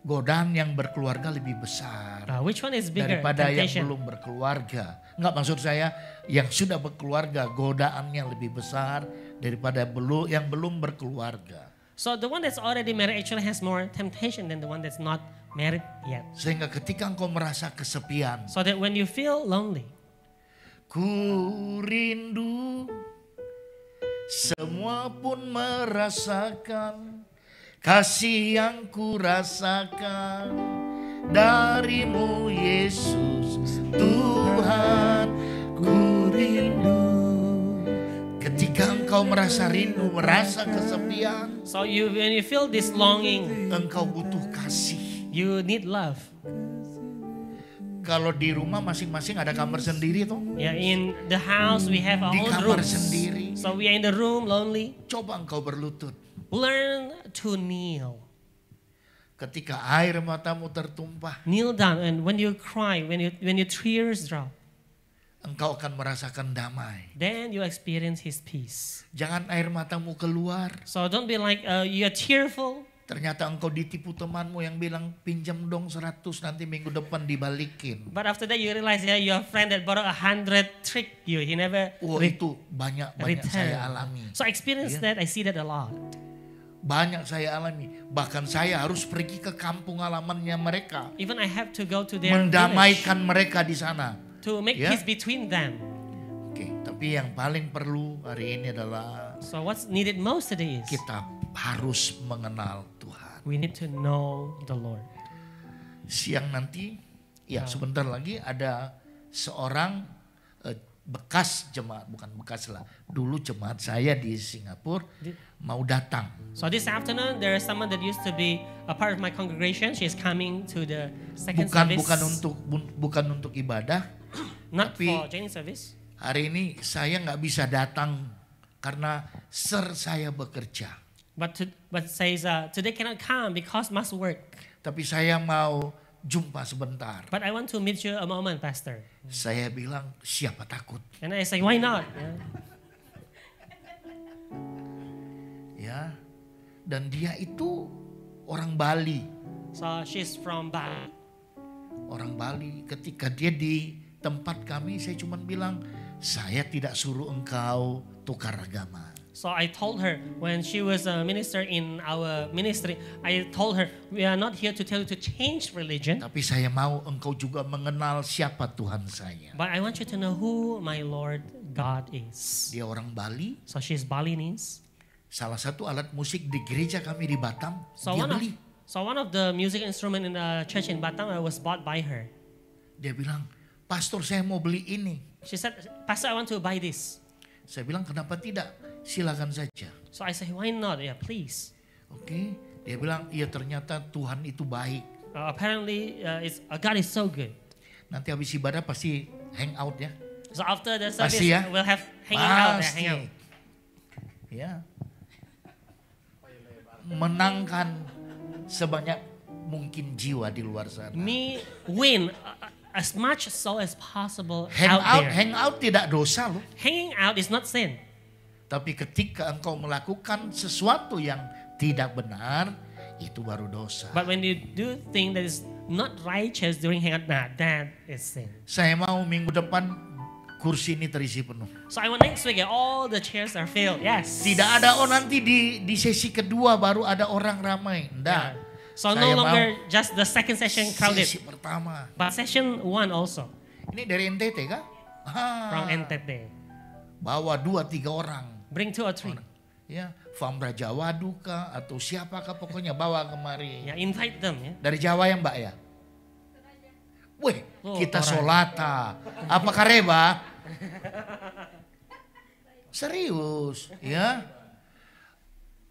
Godaan yang berkeluarga lebih besar Which one is bigger? daripada yang Temptation. belum berkeluarga. Enggak, maksud saya yang sudah berkeluarga godaannya lebih besar daripada yang belum berkeluarga. So the one that's already married actually has more temptation than the one that's not married yet. Sehingga ketika engkau merasa kesepian, So that when you feel lonely, ku rindu, semua pun merasakan kasih yang ku rasakan darimu Yesus Tuhan, ku rindu. Ketika engkau merasa rindu, merasa kesepian, so when you feel this longing, engkau butuh kasih. you need love. Kalau di rumah masing-masing ada kamar sendiri tuh. Yeah, in the house we have our Di own kamar rooms. sendiri. So we are in the room lonely. Coba engkau berlutut. Learn to kneel. Ketika air matamu tertumpah, Kneel down, and when you cry, when your tears drop, engkau akan merasakan damai. then you experience His peace. Jangan air matamu keluar. So don't be like you're tearful. Ternyata engkau ditipu temanmu yang bilang pinjam dong 100 nanti minggu depan dibalikin. But after that you realize your friend that borrowed 100 tricked you. He never Itu banyak return. saya alami. So I experience that. I see that a lot. Banyak saya alami. Bahkan saya harus pergi ke kampung halamannya mereka. Even I have to go to their Mendamaikan mereka di sana. village to make Ya. peace between them. Oke, tapi yang paling perlu hari ini adalah So what's needed most today is kita harus mengenal Tuhan. we need to know the Lord. Siang nanti, ya sebentar lagi ada seorang bekas jemaat, bukan bekas lah, dulu jemaat saya di Singapura mau datang. So this afternoon there is someone that used to be a part of my congregation. She is coming to the second service. Bukan untuk ibadah. Not tapi for joining service. hari ini saya nggak bisa datang karena saya bekerja. But says today cannot come because must work. Tapi saya mau jumpa sebentar. But I want to meet you a moment, Pastor. Saya bilang siapa takut? And I say, why not? Yeah. Ya. Dan dia itu orang Bali. So she's from Bali. Orang Bali. Ketika dia di tempat kami, saya cuma bilang, saya tidak suruh engkau tukar agama. So I told her when she was a minister in our ministry, I told her we are not here to tell you to change religion, Tapi saya mau engkau juga mengenal siapa Tuhan saya. but I want you to know who my Lord God is. Dia orang Bali. So she's Balinese. Salah satu alat musik di gereja kami di Batam, dia beli. So one of the music instrument in the church in Batam was bought by her. Dia bilang, pastor saya mau beli ini. She said, Pastor, I want to buy this. Saya bilang, kenapa tidak? Silakan saja. So I said, why not? Yeah, please. Oke. Dia bilang, iya ternyata Tuhan itu baik. Apparently, God is so good. Nanti habis ibadah pasti hang out ya. So after the service, Pasti ya? we'll have hanging out there. Pasti. Hang out. Ya. Menangkan sebanyak mungkin jiwa di luar sana. Me win as much soul as possible Hang out out, there. hang out tidak dosa loh. Hanging out is not sin. Tapi ketika engkau melakukan sesuatu yang tidak benar, itu baru dosa. But when you do things that is not righteous during hangout, that is sin. Saya mau minggu depan kursi ini terisi penuh. So I want next week all the chairs are filled. Yes. Tidak ada nanti di sesi kedua baru ada orang ramai. Enggak. So Saya no longer mau just the second session crowded, sesi pertama. but session 1 also Ini dari NTT kah? from NTT. Bawa 2-3 orang. Bring 2 or 3. Ya, Famra Jawadu kah atau siapakah pokoknya bawa kemari. Yeah, invite them. Yeah. Dari Jawa ya Mbak ya? Wih, Oh, kita Toraja. solata. Apa kareba? Serius, ya.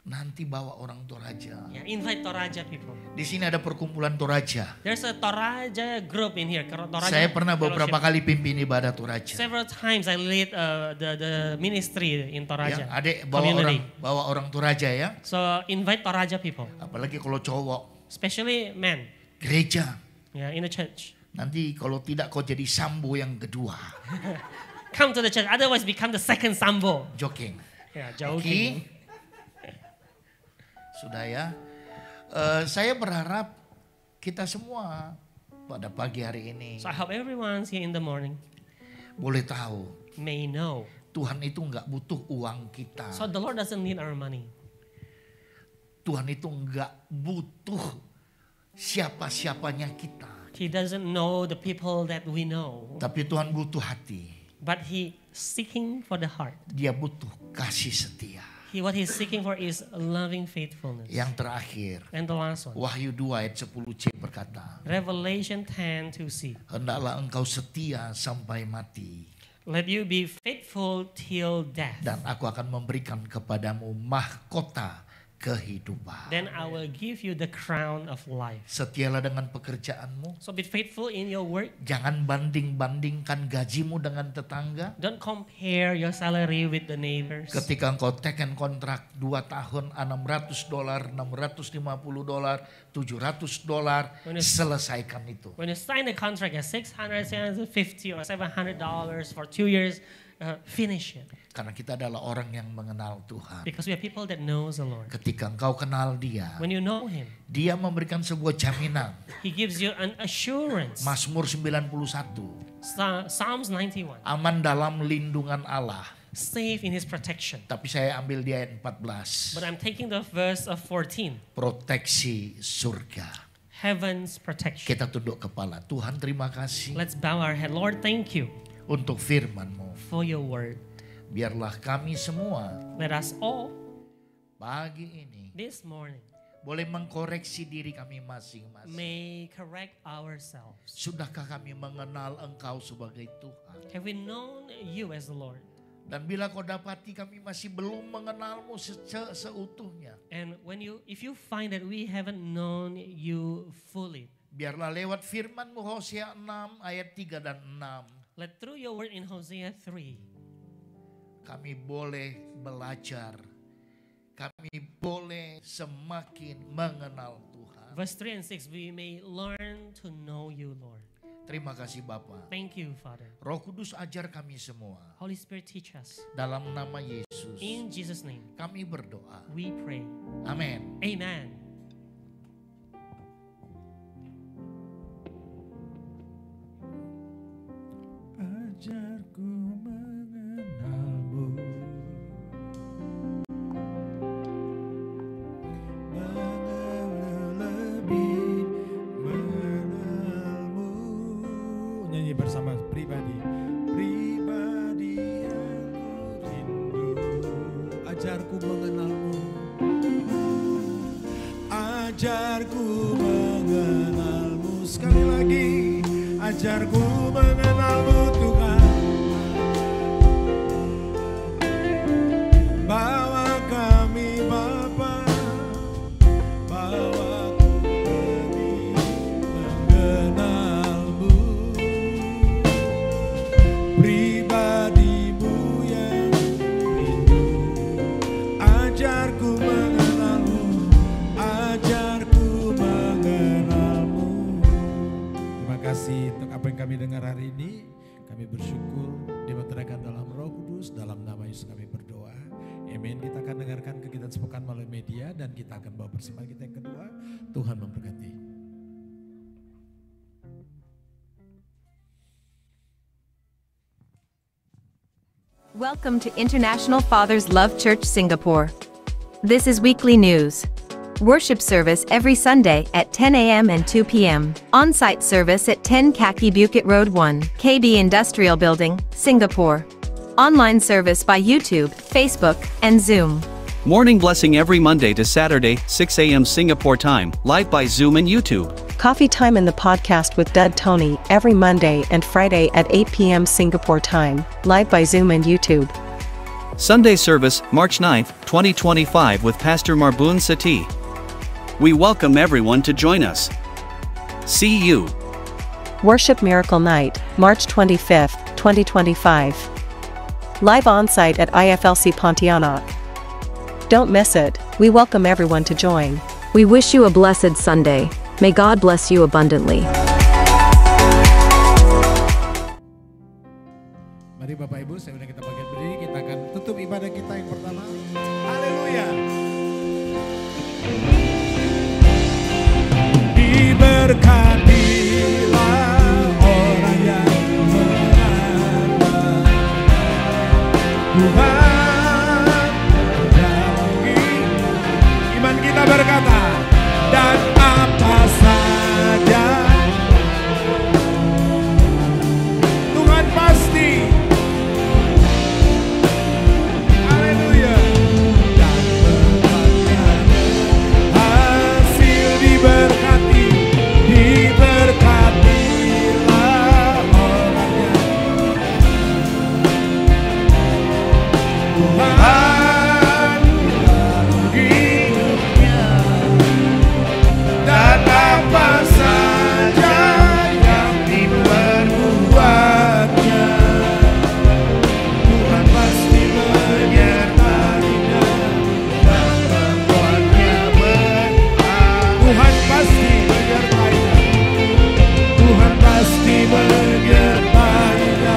Nanti bawa orang Toraja. Yeah, invite Toraja people. Di sini ada perkumpulan Toraja. There's a Toraja group in here. Toraja Saya pernah beberapa Fellowship. kali pimpin ibadah Toraja. Several times I lead the ministry in Toraja Ya, adik bawa community. orang Toraja ya. So invite Toraja people, Apalagi kalau cowok. especially men. Gereja. Yeah, in the church. Nanti kalau tidak kau jadi sambo yang kedua. Come to the church. Otherwise, become the second sambo. Joking. Yeah, Oke. joking. Sudah ya. Saya berharap kita semua pada pagi hari ini So I hope everyone here in the morning boleh tahu may know. Tuhan itu nggak butuh uang kita. So the Lord doesn't need our money. Tuhan itu nggak butuh siapa-siapanya kita. He doesn't know the people that we know. Tapi Tuhan butuh hati. But He seeking for the heart. Dia butuh kasih setia. What He's seeking for is loving faithfulness. Yang terakhir, And the last one. Wahyu 2 ayat 10c berkata, Revelation 10:2c. hendaklah engkau setia sampai mati, Let you be faithful till death. dan aku akan memberikan kepadamu mahkota kehidupan. Then I will give you the crown of life. Setialah dengan pekerjaanmu. So be faithful in your work. Jangan banding-bandingkan gajimu dengan tetangga. Don't compare your salary with the neighbors. Ketika engkau teken kontrak 2 tahun $600, $650, $700, When you- selesaikan itu. When you sign a contract at $600, $750, or $700 for 2 years, finish it. Karena kita adalah orang yang mengenal Tuhan. Because we are people that knows the Lord. Ketika engkau kenal Dia, When you know Him, Dia memberikan sebuah jaminan. He gives you an assurance. Mazmur 91. Psalms 91. Aman dalam lindungan Allah. Safe in His protection. Tapi saya ambil di ayat 14. But I'm taking the verse of 14. Proteksi surga. Heaven's protection. Kita tunduk kepala. Tuhan terima kasih Let's bow our head. Lord, thank you untuk firman-Mu. for your word. Biarlah kami semua Let us all pagi ini this morning boleh mengkoreksi diri kami masing-masing. may correct ourselves. Sudahkah kami mengenal Engkau sebagai Tuhan? Have we known you as the Lord? Dan bila kau dapati kami masih belum mengenal-Mu seutuhnya, And if you find that we haven't known you fully, biarlah lewat firman-Mu Hosea 6 ayat 3 dan 6, let through your word in Hosea 3, kami boleh belajar, kami boleh semakin mengenal Tuhan. verse 3 and 6, we may learn to know you, Lord. Terima kasih Bapa. Thank you, Father. Roh Kudus ajar kami semua. Holy Spirit, teach us. Dalam nama Yesus In Jesus' name, kami berdoa. we pray. Amin. Amen. Ajarku mengenalmu, lebih mengenalmu. Nyanyi bersama pribadi yang rindu. Ajarku mengenalmu, ajarku mengenalmu. Sekali lagi, ajarku mengenalmu Tuhan. Bawa kami Bapa, bawa kami mengenalmu, pribadimu yang rindu. Ajarku mengenalmu, ajarku mengenalmu. Terima kasih untuk apa yang kami dengar hari ini. Kami bersyukur dimeteraikan dalam Roh Kudus. Dalam nama Yesus kami berdoa. Amin. Kita akan dengarkan kegiatan sepekan melalui media dan kita akan bawa persembahan kita yang kedua. Tuhan memberkati. Welcome to International Fathers Love Church Singapore. This is weekly news. Worship service every Sunday at 10 a.m. and 2 p.m. On-site service at 10 Kaki Bukit Road 1, KB Industrial Building, Singapore. Online service by YouTube, Facebook, and Zoom. Morning blessing every Monday to Saturday, 6 a.m. Singapore time, live by Zoom and YouTube. Coffee time in the podcast with Dud Tony every Monday and Friday at 8 p.m. Singapore time, live by Zoom and YouTube. Sunday service, March 9th, 2025 with Pastor Marbun Sati. We welcome everyone to join us. See you. Worship Miracle Night, March 25th, 2025. Live on-site at IFLC Pontianak. Don't miss it. We welcome everyone to join. We wish you a blessed Sunday. May God bless you abundantly. Mari Bapak Ibu, saya undang kita bagian berdiri. Kita akan tutup ibadah kita yang pertama. Haleluya. Diberkatilah orang yang mengenal Tuhan. Iman kita berkata, dan apa saja Tuhan pasti. Haleluya. Dan berkatnya hasil diberkati, diberkatilah orangnya Tuhan hidupnya, dan apa saja yang diperbuatnya Tuhan pasti menyertainya dan membuatnya berhasil. Tuhan pasti menyertainya, Tuhan pasti menyertainya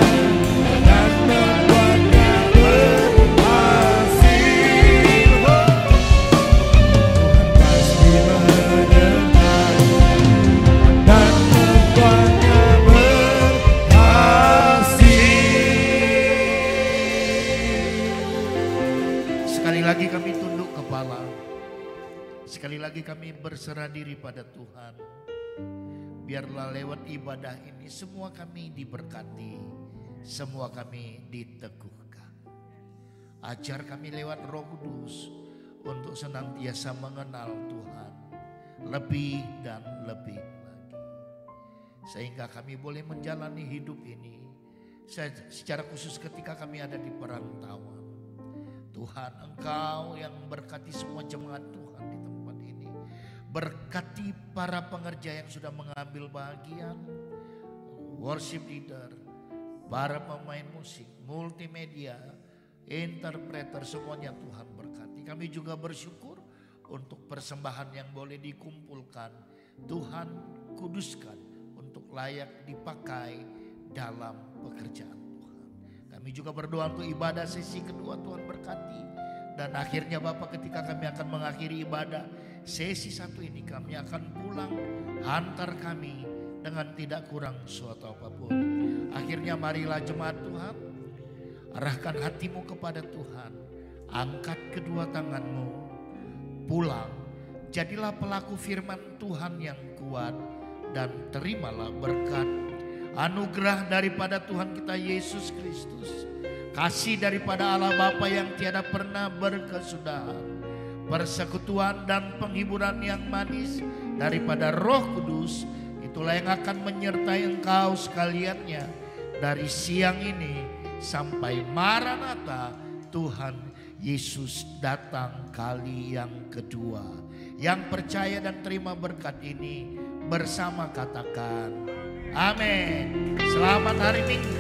dan membuatnya berhasil. Tuhan pasti menyertainya dan membuatnya berhasil. Sekali lagi kami tunduk kepala. Sekali lagi kami berserah diri pada Tuhan. Biarlah lewat ibadah ini semua kami diberkati, semua kami diteguhkan. Ajar kami lewat Roh Kudus untuk senantiasa mengenal Tuhan lebih dan lebih lagi. Sehingga kami boleh menjalani hidup ini secara khusus ketika kami ada di perantauan. Tuhan, Engkau yang berkati semua jemaat Tuhan di tempat ini. Berkati para pengerja yang sudah mengambil bagian, worship leader, para pemain musik, multimedia, interpreter, semuanya Tuhan berkati. Kami juga bersyukur untuk persembahan yang boleh dikumpulkan. Tuhan kuduskan untuk layak dipakai dalam pekerjaan Tuhan. Kami juga berdoa untuk ibadah sesi kedua, Tuhan berkati. Dan akhirnya Bapak, ketika kami akan mengakhiri ibadah sesi satu ini, kami akan pulang, hantar kami dengan tidak kurang suatu apapun. Akhirnya marilah jemaat Tuhan, arahkan hatimu kepada Tuhan, angkat kedua tanganmu, pulang, jadilah pelaku firman Tuhan yang kuat, dan terimalah berkat anugerah daripada Tuhan kita Yesus Kristus, kasih daripada Allah Bapa yang tiada pernah berkesudahan, persekutuan dan penghiburan yang manis daripada Roh Kudus, itulah yang akan menyertai engkau sekaliannya dari siang ini sampai Maranatha Tuhan Yesus datang kali yang kedua. Yang percaya dan terima berkat ini bersama katakan amin. Selamat hari Minggu.